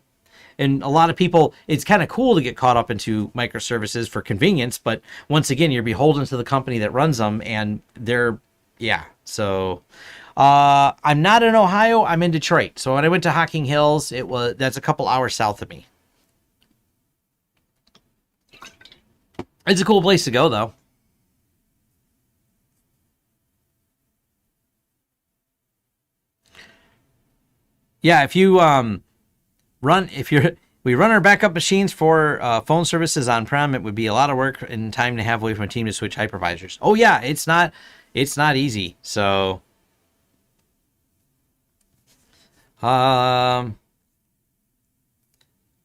and a lot of people, it's kind of cool to get caught up into microservices for convenience, but once again, you're beholden to the company that runs them, and yeah. So, I'm not in Ohio. I'm in Detroit. So when I went to Hocking Hills, that's a couple hours south of me. It's a cool place to go, though. Yeah, if you we run our backup machines for phone services on-prem, it would be a lot of work and time to have away from a team to switch hypervisors. Oh yeah, it's not easy. So,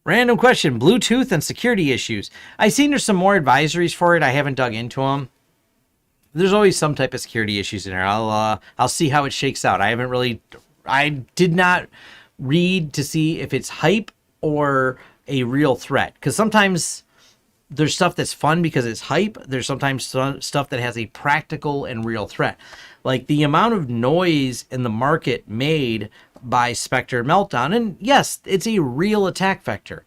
Random question, Bluetooth and security issues. I've seen there's some more advisories for it. I haven't dug into them. There's always some type of security issues in there. I'll see how it shakes out. I did not read to see if it's hype or a real threat. Because sometimes there's stuff that's fun because it's hype. There's sometimes stuff that has a practical and real threat. Like the amount of noise in the market made by Spectre Meltdown. And yes, it's a real attack vector.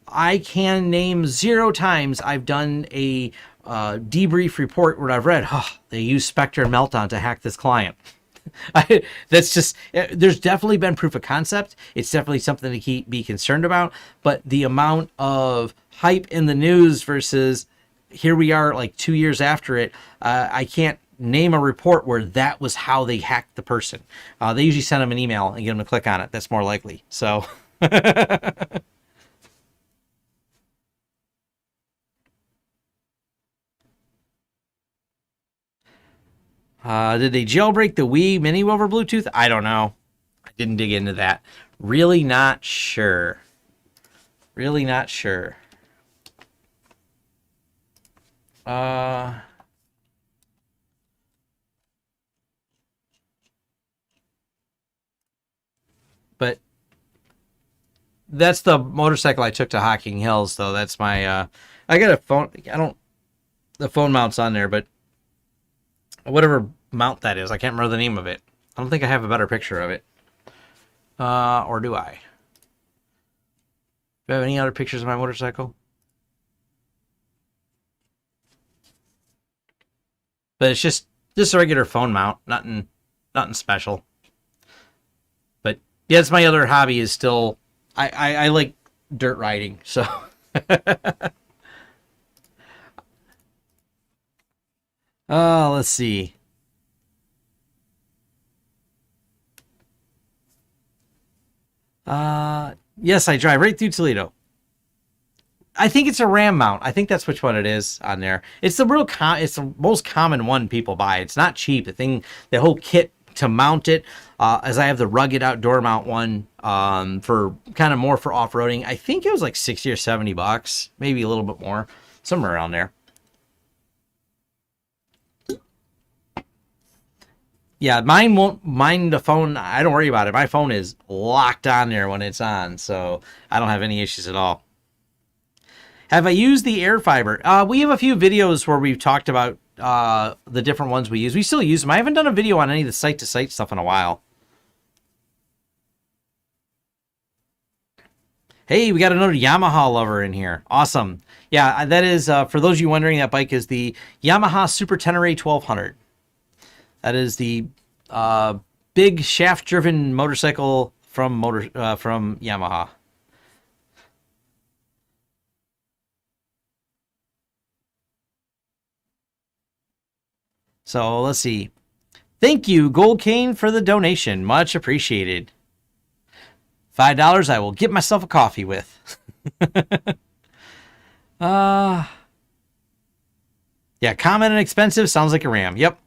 I can name 0 times I've done a debrief report where I've read, they use Spectre and Meltdown to hack this client. That's just, there's definitely been proof of concept. It's definitely something to be concerned about. But the amount of hype in the news versus here we are like 2 years after it, I can't name a report where that was how they hacked the person. They usually send them an email and get them to click on it. That's more likely. So... did they jailbreak the Wii Mini over Bluetooth? I don't know. I didn't dig into that. Really not sure. Really not sure. But that's the motorcycle I took to Hocking Hills, though. That's my, I got a phone. The phone mount's on there, but whatever mount that is, I can't remember the name of it. I don't think I have a better picture of it. Or do I? Do I have any other pictures of my motorcycle? But it's just a regular phone mount, nothing special. But yeah, it's my other hobby is still, I like dirt riding, so. Let's see. Yes, I drive right through Toledo. I think it's a RAM mount. I think that's which one it is on there. It's the it's the most common one people buy. It's not cheap. The whole kit to mount it, as I have the rugged outdoor mount one, for kind of more for off-roading. I think it was like $60 or $70, maybe a little bit more, somewhere around there. Yeah, mine won't mind the phone. I don't worry about it. My phone is locked on there when it's on, so I don't have any issues at all. Have I used the air fiber? We have a few videos where we've talked about the different ones we use. We still use them. I haven't done a video on any of the site-to-site stuff in a while. Hey, we got another Yamaha lover in here. Awesome. Yeah, that is, for those of you wondering, that bike is the Yamaha Super Tenere 1200. That is the big shaft-driven motorcycle from Yamaha. So let's see. Thank you, Gold Cane, for the donation. Much appreciated. $5 I will get myself a coffee with. Yeah, common and expensive sounds like a RAM. Yep.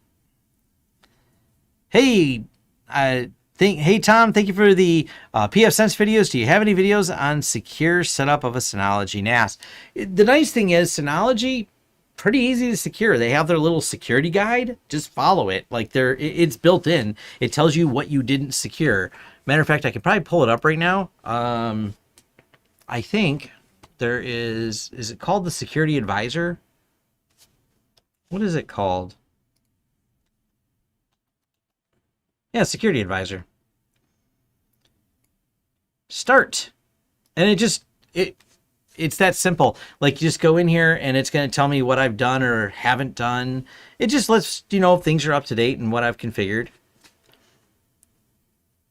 Hey, hey Tom, thank you for the PF Sense videos. Do you have any videos on secure setup of a Synology NAS? The nice thing is Synology, pretty easy to secure. They have their little security guide. Just follow it. Like it's built in. It tells you what you didn't secure. Matter of fact, I can probably pull it up right now. I think there is it called the Security Advisor? What is it called? Yeah, Security Advisor. Start. And it's that simple. Like, you just go in here and it's going to tell me what I've done or haven't done. It just lets you know if things are up to date and what I've configured.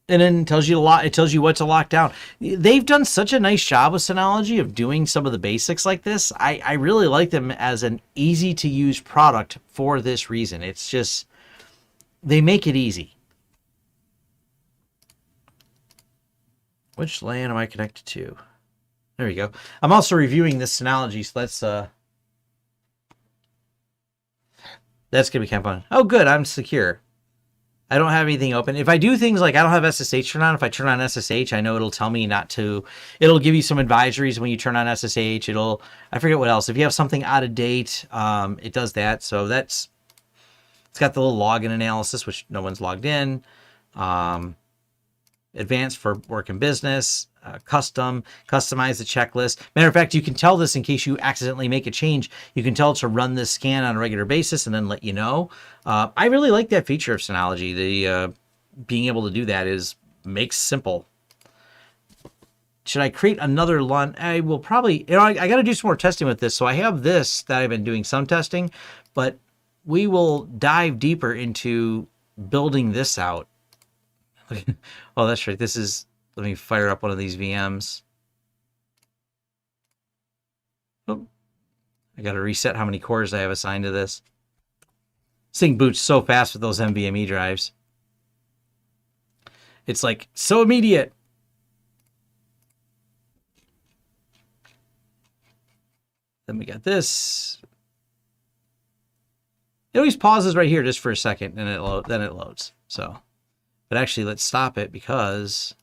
And then it tells you a lot. It tells you what to lock down. They've done such a nice job with Synology of doing some of the basics like this. I really like them as an easy to use product for this reason. It's just, they make it easy. Which LAN am I connected to? There we go. I'm also reviewing this Synology, so that's gonna be kind of fun. Oh, good, I'm secure. I don't have anything open. If I do things like I don't have SSH turned on, if I turn on SSH, I know it'll tell me not to. It'll give you some advisories when you turn on SSH. I forget what else. If you have something out of date, it does that. So it's got the little login analysis, which no one's logged in. Advanced for work and business, customize the checklist. Matter of fact, you can tell this in case you accidentally make a change. You can tell it to run this scan on a regular basis and then let you know. I really like that feature of Synology. The being able to do that makes simple. Should I create another LUN? I will probably, I got to do some more testing with this. So I have this that I've been doing some testing, but we will dive deeper into building this out. Oh, that's right. Let me fire up one of these VMs. Oh, I got to reset how many cores I have assigned to this. This thing boots so fast with those NVMe drives. It's like so immediate. Then we got this. It always pauses right here just for a second, and then it loads. So. But actually, let's stop it because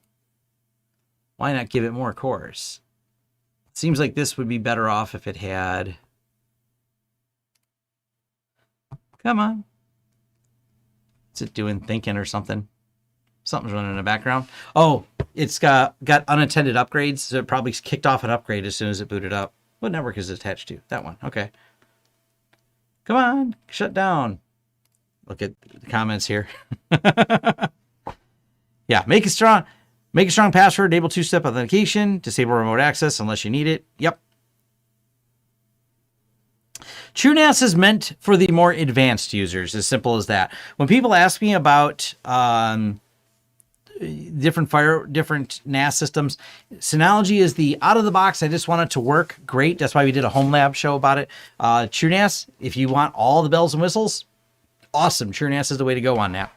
why not give it more cores? It seems like this would be better off if it had... Come on. What's it doing? Thinking or something? Something's running in the background. Oh, it's got unattended upgrades, so it probably kicked off an upgrade as soon as it booted up. What network is it attached to? That one. Okay. Come on. Shut down. Look at the comments here. Yeah, make a strong password, enable two-step authentication, disable remote access unless you need it. Yep. TrueNAS is meant for the more advanced users, as simple as that. When people ask me about different NAS systems, Synology is the out of the box. I just want it to work great. That's why we did a home lab show about it. TrueNAS, if you want all the bells and whistles, awesome. TrueNAS is the way to go on that.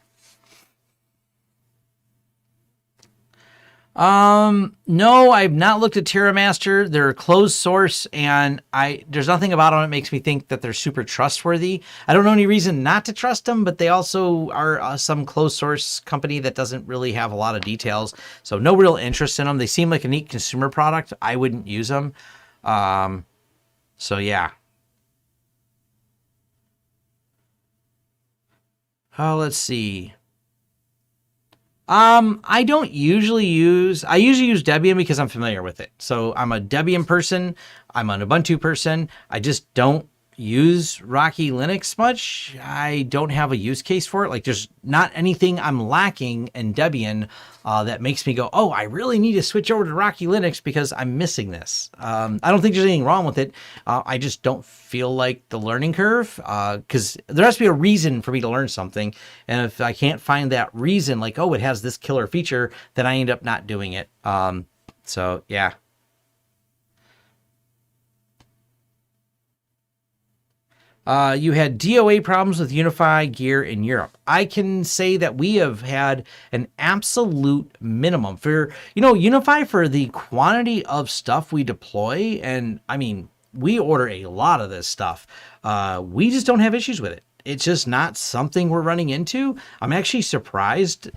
No, I've not looked at TerraMaster. They're closed source, and there's nothing about them that makes me think that they're super trustworthy. I don't know any reason not to trust them, but they also are some closed source company that doesn't really have a lot of details. So no real interest in them. They seem like a neat consumer product. I wouldn't use them. So yeah. Let's see. I usually use Debian because I'm familiar with it. So I'm a Debian person. I'm an Ubuntu person. I just don't use Rocky Linux much. I don't have a use case for it. Like there's not anything I'm lacking in Debian that makes me go, oh, I really need to switch over to Rocky Linux because I'm missing this. I don't think there's anything wrong with it. I just don't feel like the learning curve because there has to be a reason for me to learn something. And if I can't find that reason, like, oh, it has this killer feature, then I end up not doing it. So yeah. You had DOA problems with UniFi gear in Europe. I can say that we have had an absolute minimum for, UniFi for the quantity of stuff we deploy. And I mean, we order a lot of this stuff. We just don't have issues with it. It's just not something we're running into. I'm actually surprised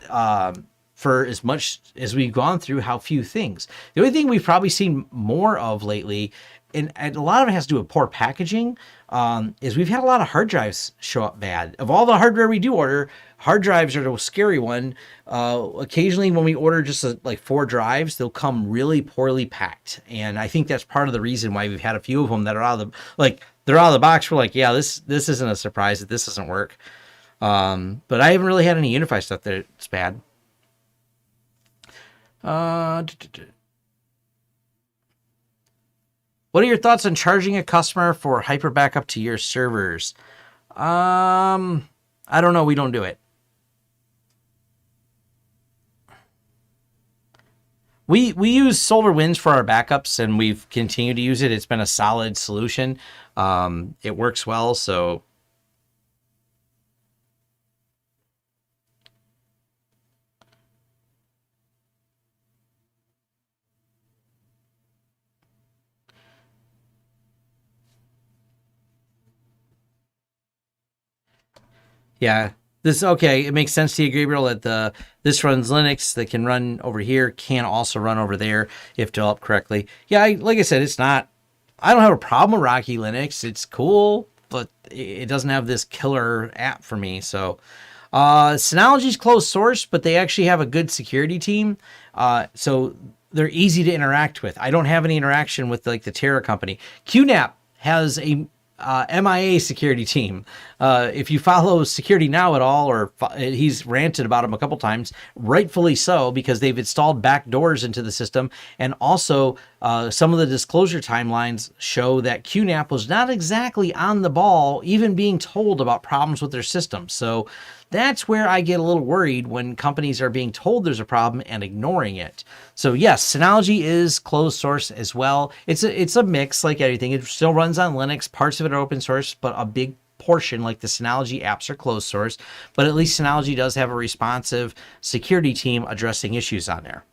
for as much as we've gone through how few things. The only thing we've probably seen more of lately, and a lot of it has to do with poor packaging, is we've had a lot of hard drives show up bad. Of all the hardware we do order, hard drives are the scary one. Occasionally when we order just like 4 drives, they'll come really poorly packed. And I think that's part of the reason why we've had a few of them that are they're out of the box. We're like, yeah, this isn't a surprise that this doesn't work. But I haven't really had any UniFi stuff that's bad. What are your thoughts on charging a customer for hyper backup to your servers? I don't know. We don't do it. We use SolarWinds for our backups, and we've continued to use it. It's been a solid solution. It works well, so. Yeah, This, okay, it makes sense to you, Gabriel, that this runs Linux that can run over here, can also run over there if developed correctly. Yeah, like I said, I don't have a problem with Rocky Linux. It's cool, but it doesn't have this killer app for me. So Synology's closed source, but they actually have a good security team. So they're easy to interact with. I don't have any interaction with like the Terra company. QNAP has a MIA security team. If you follow Security Now at all, or he's ranted about them a couple times, rightfully so, because they've installed backdoors into the system. And also some of the disclosure timelines show that QNAP was not exactly on the ball, even being told about problems with their system. So that's where I get a little worried when companies are being told there's a problem and ignoring it. So yes, Synology is closed source as well. It's a mix like everything. It still runs on Linux. Parts of it are open source, but a big portion, like the Synology apps, are closed source. But at least Synology does have a responsive security team addressing issues on there.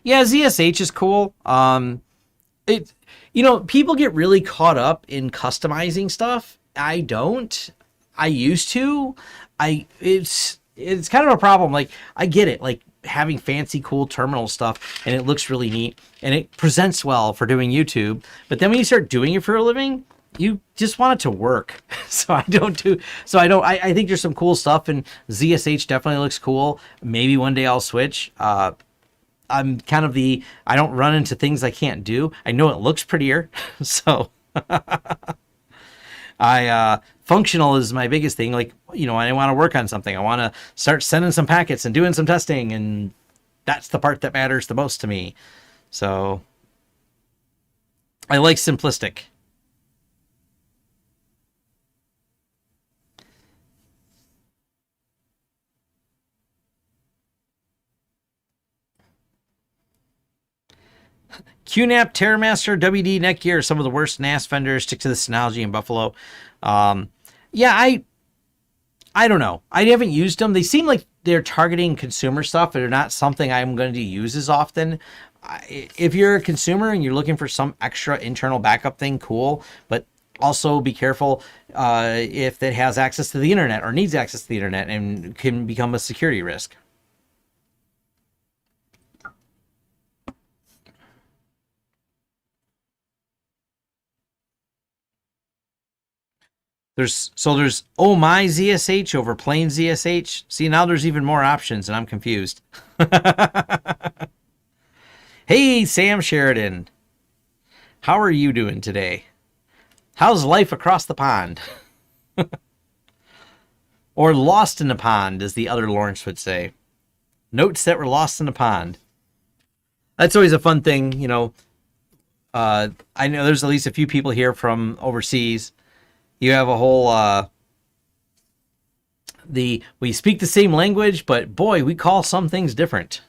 Yeah, ZSH is cool. People get really caught up in customizing stuff. I don't. I used to. It's kind of a problem. Like, I get it. Like, having fancy, cool terminal stuff, and it looks really neat, and it presents well for doing YouTube. But then when you start doing it for a living, you just want it to work. I think there's some cool stuff, and ZSH definitely looks cool. Maybe one day I'll switch. I'm kind of I don't run into things I can't do. I know it looks prettier. So functional is my biggest thing. Like, I want to work on something. I want to start sending some packets and doing some testing. And that's the part that matters the most to me. So I like simplistic. QNAP, TerraMaster, WD, Netgear are some of the worst NAS vendors. Stick to the Synology and Buffalo. Yeah, I don't know. I haven't used them. They seem like they're targeting consumer stuff, but they're not something I'm going to use as often. If you're a consumer and you're looking for some extra internal backup thing, cool. But also be careful if it has access to the internet or needs access to the internet and can become a security risk. There's oh my ZSH over plain ZSH. See, now there's even more options and I'm confused. Hey, Sam Sheridan. How are you doing today? How's life across the pond? Or lost in the pond, as the other Lawrence would say. Notes that were lost in the pond. That's always a fun thing, I know there's at least a few people here from overseas. You have a whole, we speak the same language, but boy, we call some things different.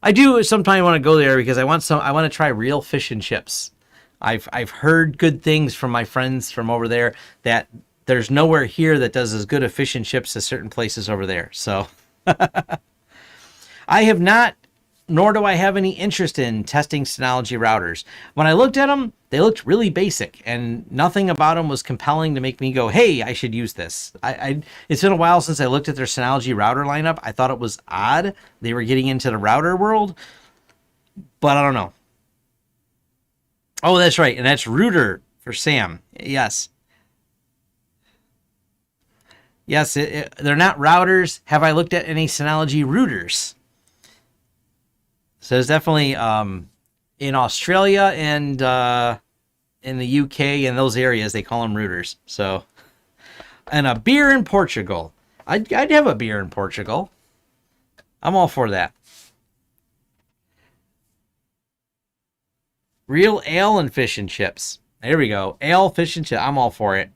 I do sometimes want to go there because I want to try real fish and chips. I've heard good things from my friends from over there that there's nowhere here that does as good a fish and chips as certain places over there. So I have not, nor do I have any interest in testing Synology routers. When I looked at them, they looked really basic, and nothing about them was compelling to make me go, hey, I should use this. It's been a while since I looked at their Synology router lineup. I thought it was odd they were getting into the router world, but I don't know. Oh, that's right, and that's router for Sam. Yes. Yes, they're not routers. Have I looked at any Synology routers? So there's definitely in Australia and in the UK and those areas, they call them routers. So, and a beer in Portugal. I'd have a beer in Portugal. I'm all for that. Real ale and fish and chips. There we go. Ale, fish and chips. I'm all for it.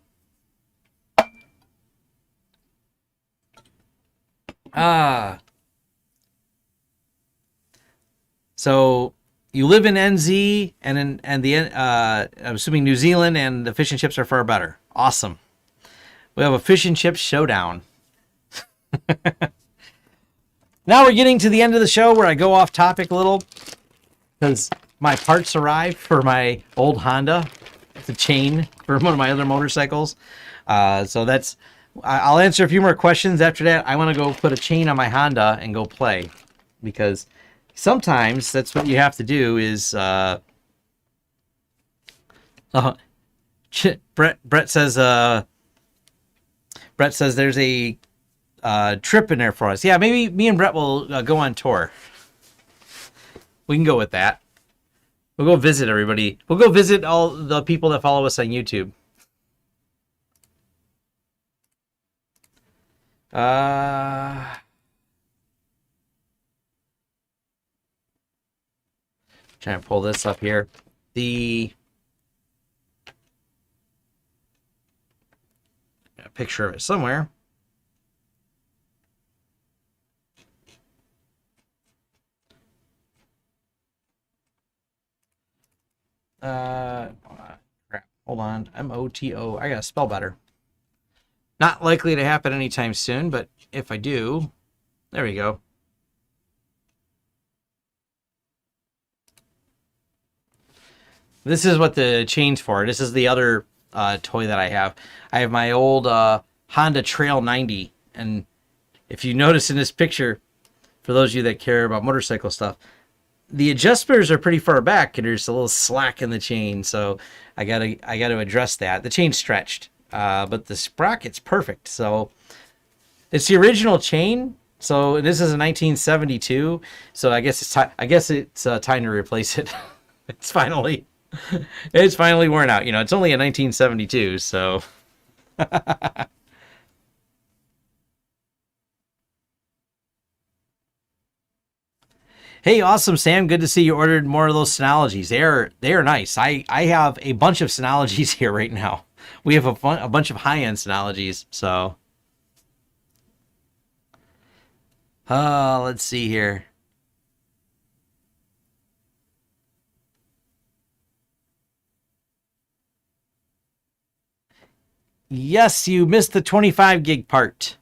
So you live in NZ and I'm assuming New Zealand, and the fish and chips are far better. Awesome. We have a fish and chips showdown. Now we're getting to the end of the show where I go off topic a little because my parts arrived for my old Honda. It's a chain for one of my other motorcycles. So that's, I'll answer a few more questions after that. I want to go put a chain on my Honda and go play, because sometimes that's what you have to do is, Brett says there's a trip in there for us. Yeah, maybe me and Brett will go on tour. We can go with that. We'll go visit everybody. We'll go visit all the people that follow us on YouTube. Trying to pull this up here. A picture of it somewhere. Crap. Hold on. MOTO. I gotta spell better. Not likely to happen anytime soon, but if I do, there we go. This is what the chain's for. This is the other toy that I have. I have my old Honda Trail 90, and if you notice in this picture, for those of you that care about motorcycle stuff, the adjusters are pretty far back and there's a little slack in the chain, so I gotta address that. The chain's stretched, but the sprocket's perfect. So it's the original chain. So this is a 1972. So I guess it's time to replace it. It's finally worn out. You know, it's only a 1972, so. Hey, awesome, Sam. Good to see you ordered more of those Synologies. They are nice. I have a bunch of Synologies here right now. We have a bunch of high-end Synologies. So, let's see here. Yes, you missed the 25 gig part.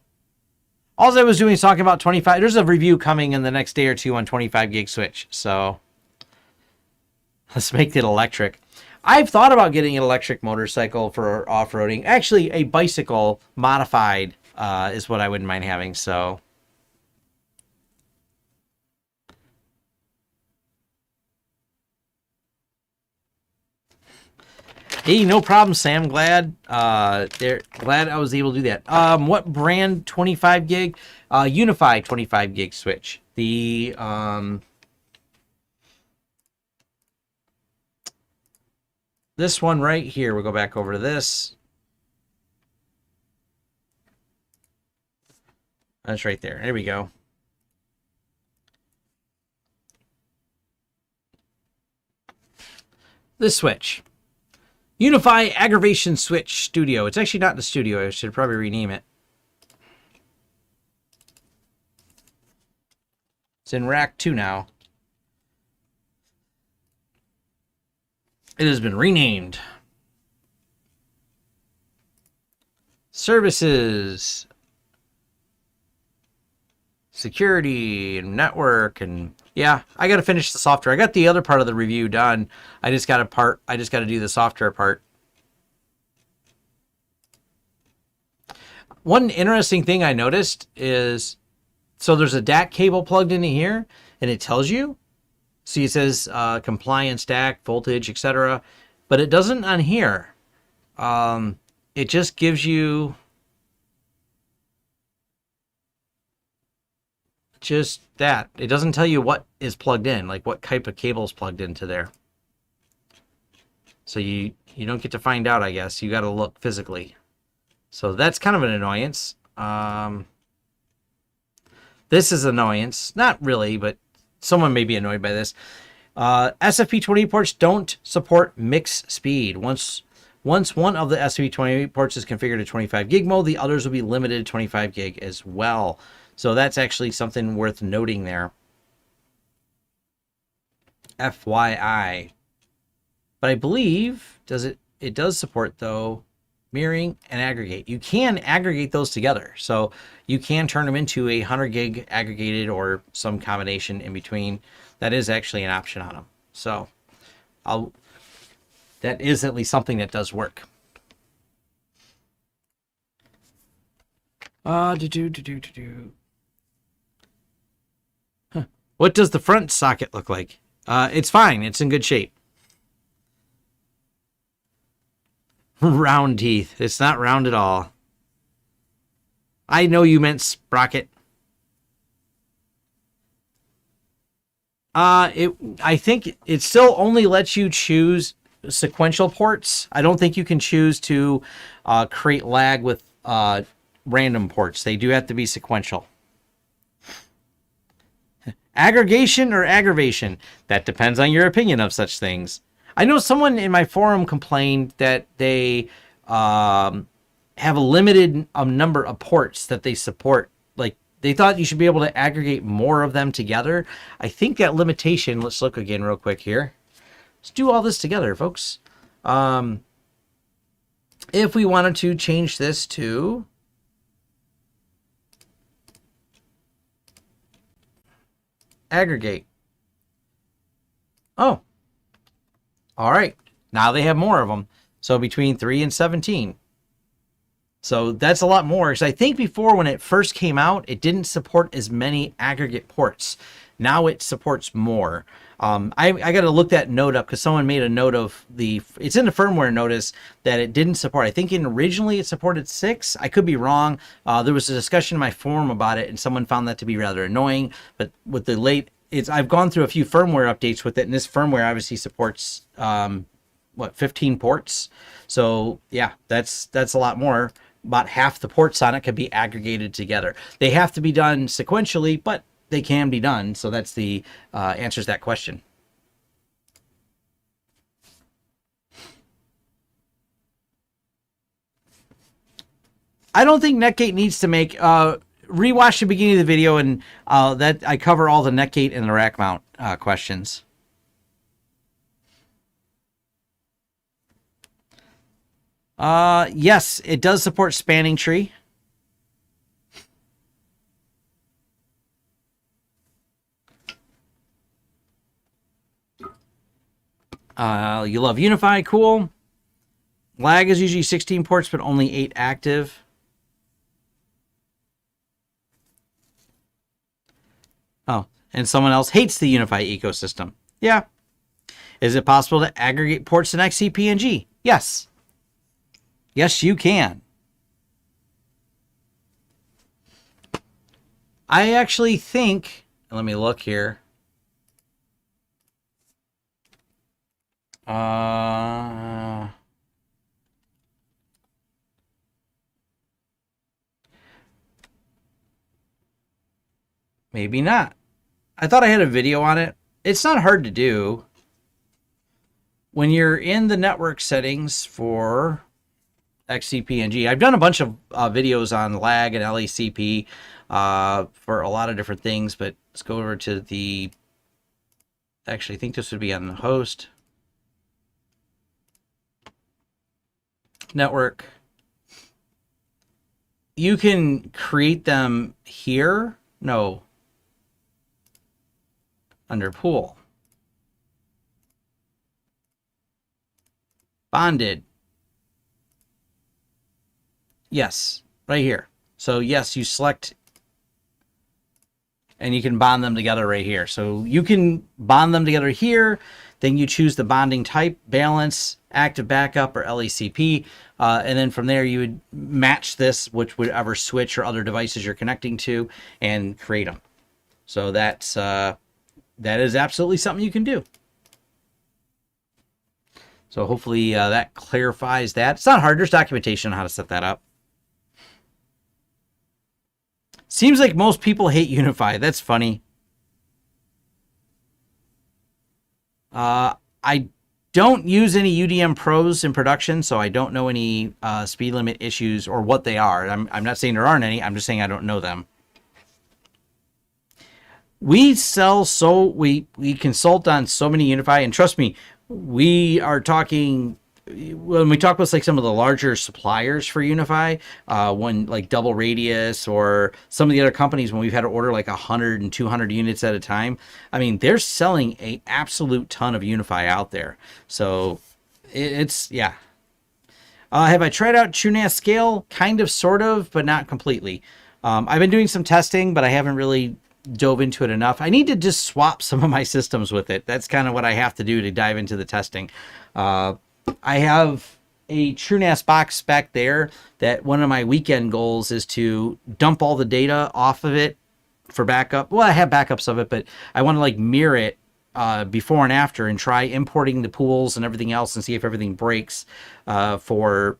All I was doing is talking about 25. There's a review coming in the next day or two on 25 gig switch. So let's make it electric. I've thought about getting an electric motorcycle for off-roading. Actually, a bicycle modified is what I wouldn't mind having. So hey, no problem, Sam. Glad I was able to do that. What brand 25 gig? UniFi 25 gig switch. The this one right here. We'll go back over to this. That's right there. There we go. This switch. UniFi Aggravation Switch Studio. It's actually not in the studio. I should probably rename it. It's in Rack 2 now. It has been renamed. Services. Security and network, and yeah, I got to finish the software. I got the other part of the review done. I just got to do the software part. One interesting thing I noticed is, so there's a DAC cable plugged into here, and it tells you. See, it says compliance DAC, voltage, etc. But it doesn't on here. It just gives you just that. It doesn't tell you what is plugged in, like what type of cable is plugged into there. So you don't get to find out, I guess. You got to look physically. So that's kind of an annoyance. This is annoyance. Not really, but someone may be annoyed by this. SFP28 ports don't support mix speed. Once one of the SFP28 ports is configured to 25 gig mode, the others will be limited to 25 gig as well. So that's actually something worth noting there. FYI. But I believe it does support, though, mirroring and aggregate. You can aggregate those together. So you can turn them into a 100 gig aggregated or some combination in between. That is actually an option on them. So that is at least something that does work. What does the front socket look like? It's fine. It's in good shape. Round teeth. It's not round at all. I know you meant sprocket. I think it still only lets you choose sequential ports. I don't think you can choose to create lag with random ports. They do have to be sequential. Aggregation or aggravation? That depends on your opinion of such things. I know someone in my forum complained that they have a limited number of ports that they support. Like, they thought you should be able to aggregate more of them together. I think that limitation, let's look again real quick here. Let's do all this together, folks. If we wanted to change this to aggregate. Oh, all right. Now they have more of them. So between 3 and 17. So that's a lot more. Because I think before, when it first came out, it didn't support as many aggregate ports. Now it supports more. I got to look that note up because someone made a note of it's in the firmware notice that it didn't support. I think originally it supported 6. I could be wrong. There was a discussion in my forum about it, and someone found that to be rather annoying. But with the I've gone through a few firmware updates with it, and this firmware obviously supports 15 ports. So yeah, that's a lot more. About half the ports on it can be aggregated together. They have to be done sequentially, but they can be done. So that's the answers that question. I don't think Netgate needs to make rewatch the beginning of the video, and that I cover all the Netgate and the rack mount questions. Yes, it does support spanning tree. You love UniFi, cool. Lag is usually 16 ports, but only 8 active. Oh, and someone else hates the UniFi ecosystem. Yeah. Is it possible to aggregate ports in XCPNG? Yes. Yes, you can. I actually think, let me look here. Maybe not. I thought I had a video on it. It's not hard to do. When you're in the network settings for XCPNG, I've done a bunch of videos on lag and LACP for a lot of different things, but let's go over to the, actually I think this would be on the host. Network. You can create them here. No. Under pool. Bonded. Yes, right here. So yes, you select and you can bond them together right here. So you can bond them together here. Then you choose the bonding type, balance, active backup, or LACP. And then from there, you would match this, whichever switch or other devices you're connecting to, and create them. So that's that is absolutely something you can do. So hopefully that clarifies that. It's not hard. There's documentation on how to set that up. Seems like most people hate UniFi. That's funny. I don't use any UDM Pros in production, so I don't know any speed limit issues or what they are. I'm not saying there aren't any. I'm just saying I don't know them. We sell we consult on so many UniFi, and trust me, we are talking, when we talk with like some of the larger suppliers for UniFi, when like Double Radius or some of the other companies, when we've had to order like 100 and 200 units at a time, I mean, they're selling an absolute ton of UniFi out there. So it's, have I tried out TrueNAS Scale? Kind of, sort of, but not completely. I've been doing some testing, but I haven't really dove into it enough. I need to just swap some of my systems with it. That's kind of what I have to do to dive into the testing. I have a TrueNAS box back there that one of my weekend goals is to dump all the data off of it for backup. Well, I have backups of it, but I want to like mirror it before and after and try importing the pools and everything else and see if everything breaks for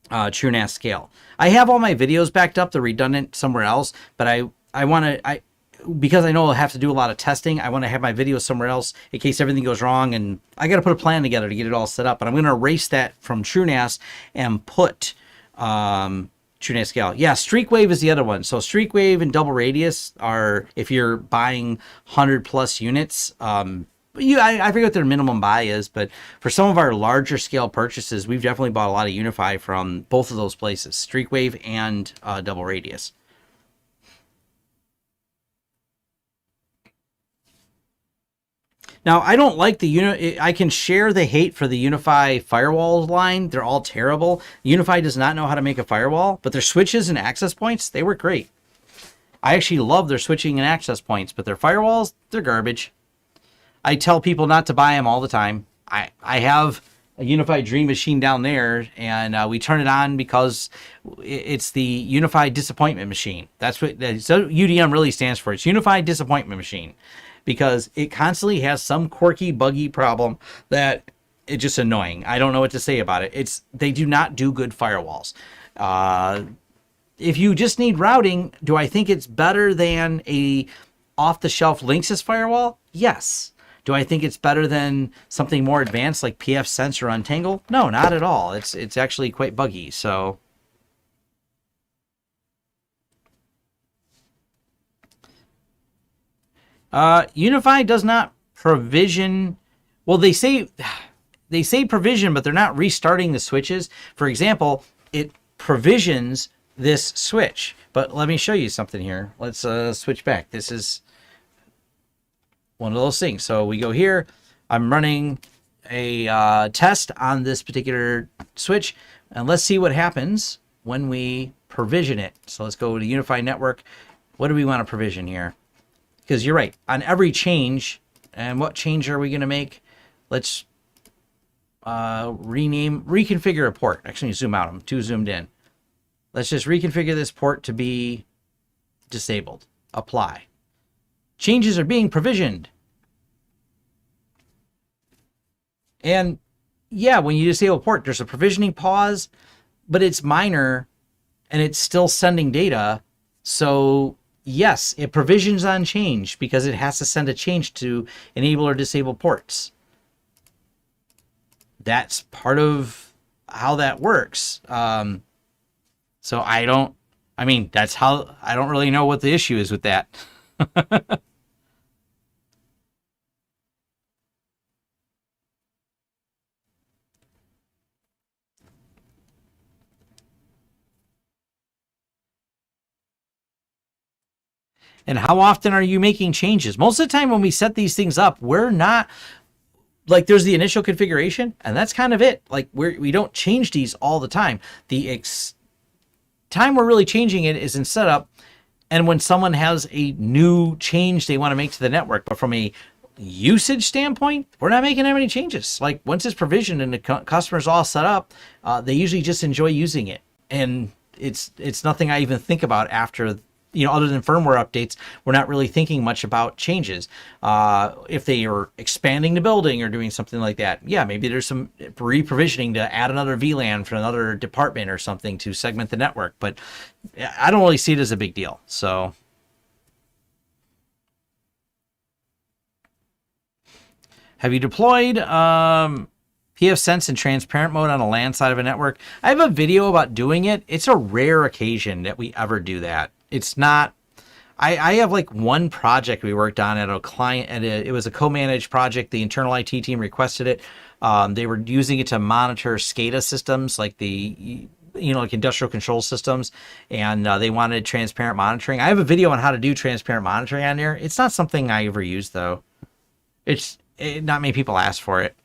TrueNAS scale. I have all my videos backed up. They're redundant somewhere else, but I want to, because I know I'll have to do a lot of testing, I want to have my videos somewhere else in case everything goes wrong, and I got to put a plan together to get it all set up. But I'm going to erase that from TrueNAS and put TrueNAS scale. Yeah, Streakwave is the other one. So Streakwave and Double Radius are, if you're buying 100 plus units, I forget what their minimum buy is, but for some of our larger scale purchases, we've definitely bought a lot of UniFi from both of those places, Streakwave and Double Radius. Now, I don't like I can share the hate for the UniFi firewall line. They're all terrible. UniFi does not know how to make a firewall, but their switches and access points, they work great. I actually love their switching and access points, but their firewalls, they're garbage. I tell people not to buy them all the time. I have a UniFi Dream Machine down there, and we turn it on because it's the UniFi Disappointment Machine. That's what so UDM really stands for. It's UniFi Disappointment Machine, because it constantly has some quirky, buggy problem that it's just annoying. I don't know what to say about it. They do not do good firewalls. If you just need routing, do I think it's better than a off-the-shelf Linksys firewall? Yes. Do I think it's better than something more advanced like pfSense or Untangle? No, not at all. It's actually quite buggy. So UniFi does not provision. Well, they say provision, but they're not restarting the switches. For example, it provisions this switch. But let me show you something here. Let's switch back. This is one of those things. So we go here. I'm running a test on this particular switch, and let's see what happens when we provision it. So let's go to UniFi Network. What do we want to provision here? Because you're right, on every change, and what change are we going to make? Let's reconfigure a port. Actually, zoom out. I'm too zoomed in. Let's just reconfigure this port to be disabled. Apply. Changes are being provisioned. And yeah, when you disable port, there's a provisioning pause, but it's minor and it's still sending data. So yes, it provisions on change because it has to send a change to enable or disable ports. That's part of how that works. So I don't really know what the issue is with that. And how often are you making changes? Most of the time when we set these things up, we're not, like, there's the initial configuration, and that's kind of it. Like, we don't change these all the time. The time we're really changing it is in setup, and when someone has a new change they want to make to the network. But from a usage standpoint, we're not making that many changes. Like, once it's provisioned and the customer's all set up, they usually just enjoy using it. And it's nothing I even think about after, other than firmware updates. We're not really thinking much about changes. If they are expanding the building or doing something like that, yeah, maybe there's some re-provisioning to add another VLAN for another department or something to segment the network. But I don't really see it as a big deal. So have you deployed pfSense in transparent mode on a LAN side of a network? I have a video about doing it. It's a rare occasion that we ever do that. It's not, I have like one project we worked on at a client, and it was a co-managed project. The internal IT team requested it. They were using it to monitor SCADA systems, like like industrial control systems, and they wanted transparent monitoring. I have a video on how to do transparent monitoring on there. It's not something I ever use, though. Not many people ask for it.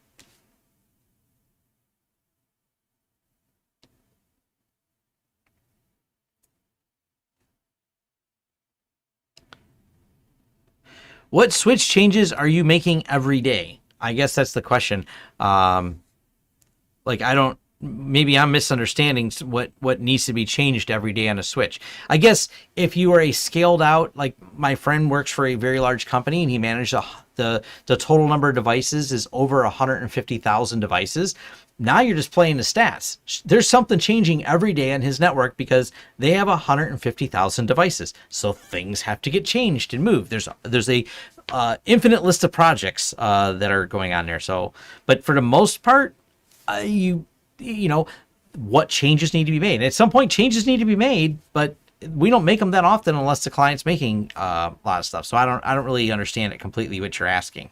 What switch changes are you making every day? I guess that's the question. Like, I don't, maybe I'm misunderstanding what needs to be changed every day on a switch. I guess if you are a scaled out, like my friend works for a very large company and he managed the total number of devices is over 150,000 devices. Now you're just playing the stats. There's something changing every day on his network because they have 150,000 devices. So things have to get changed and moved. There's a infinite list of projects that are going on there. So, but for the most part, you know, what changes need to be made. And at some point, changes need to be made, but we don't make them that often unless the client's making a lot of stuff. So I don't really understand it completely what you're asking.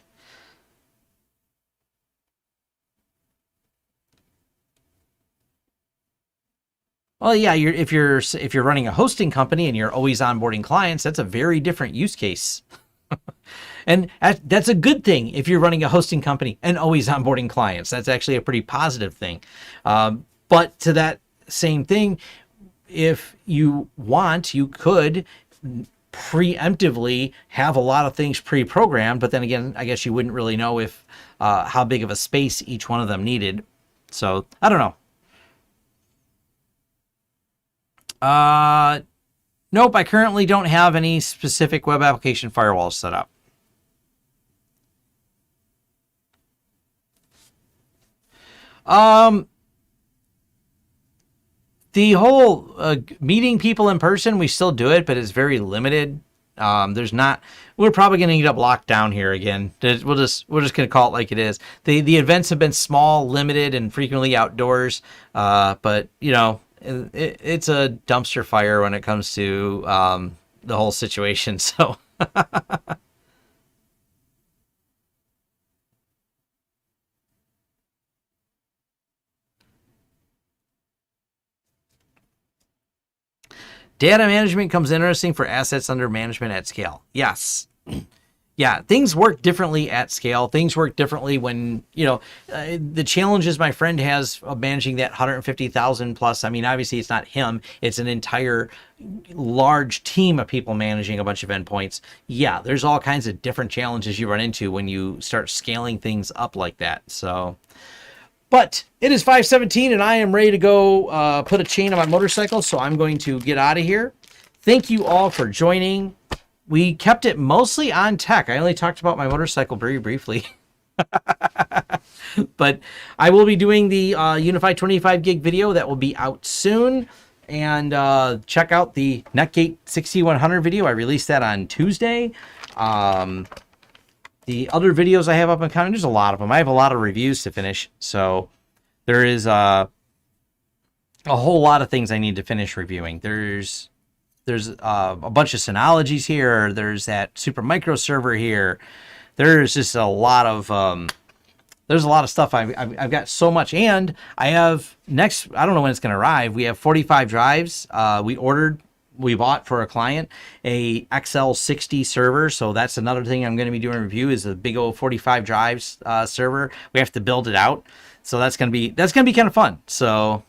Well, yeah, if you're running a hosting company and you're always onboarding clients, that's a very different use case. And that's a good thing if you're running a hosting company and always onboarding clients. That's actually a pretty positive thing. But to that same thing, if you want, you could preemptively have a lot of things pre-programmed. But then again, I guess you wouldn't really know if how big of a space each one of them needed. So I don't know. Nope, I currently don't have any specific web application firewalls set up. The whole meeting people in person, we still do it, but it's very limited. We're probably going to end up locked down here again. We're just going to call it like it is. The events have been small, limited, and frequently outdoors. But you know, it's a dumpster fire when it comes to the whole situation. So. Data management comes interesting for assets under management at scale. Yes. Yeah, things work differently at scale. Things work differently when, the challenges my friend has of managing that 150,000 plus. I mean, obviously it's not him. It's an entire large team of people managing a bunch of endpoints. Yeah, there's all kinds of different challenges you run into when you start scaling things up like that. So, but it is 5:17 and I am ready to go put a chain on my motorcycle. So I'm going to get out of here. Thank you all for joining. We kept it mostly on tech. I only talked about my motorcycle very briefly. But I will be doing the UniFi 25 gig video that will be out soon. And check out the Netgate 6100 video. I released that on Tuesday. The other videos I have up and coming, there's a lot of them. I have a lot of reviews to finish. So there is a whole lot of things I need to finish reviewing. There's a bunch of Synologies here. There's that super micro server here. There's just a lot of there's a lot of stuff. I've got so much, and I have next. I don't know when it's going to arrive. We have 45 drives. We bought for a client a XL60 server. So that's another thing I'm going to be doing a review is a big old 45 drives server. We have to build it out. So that's going to be kind of fun. So.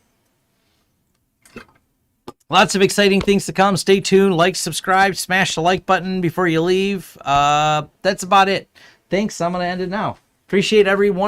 Lots of exciting things to come. Stay tuned. Like, subscribe, smash the like button before you leave. That's about it. Thanks. I'm going to end it now. Appreciate everyone.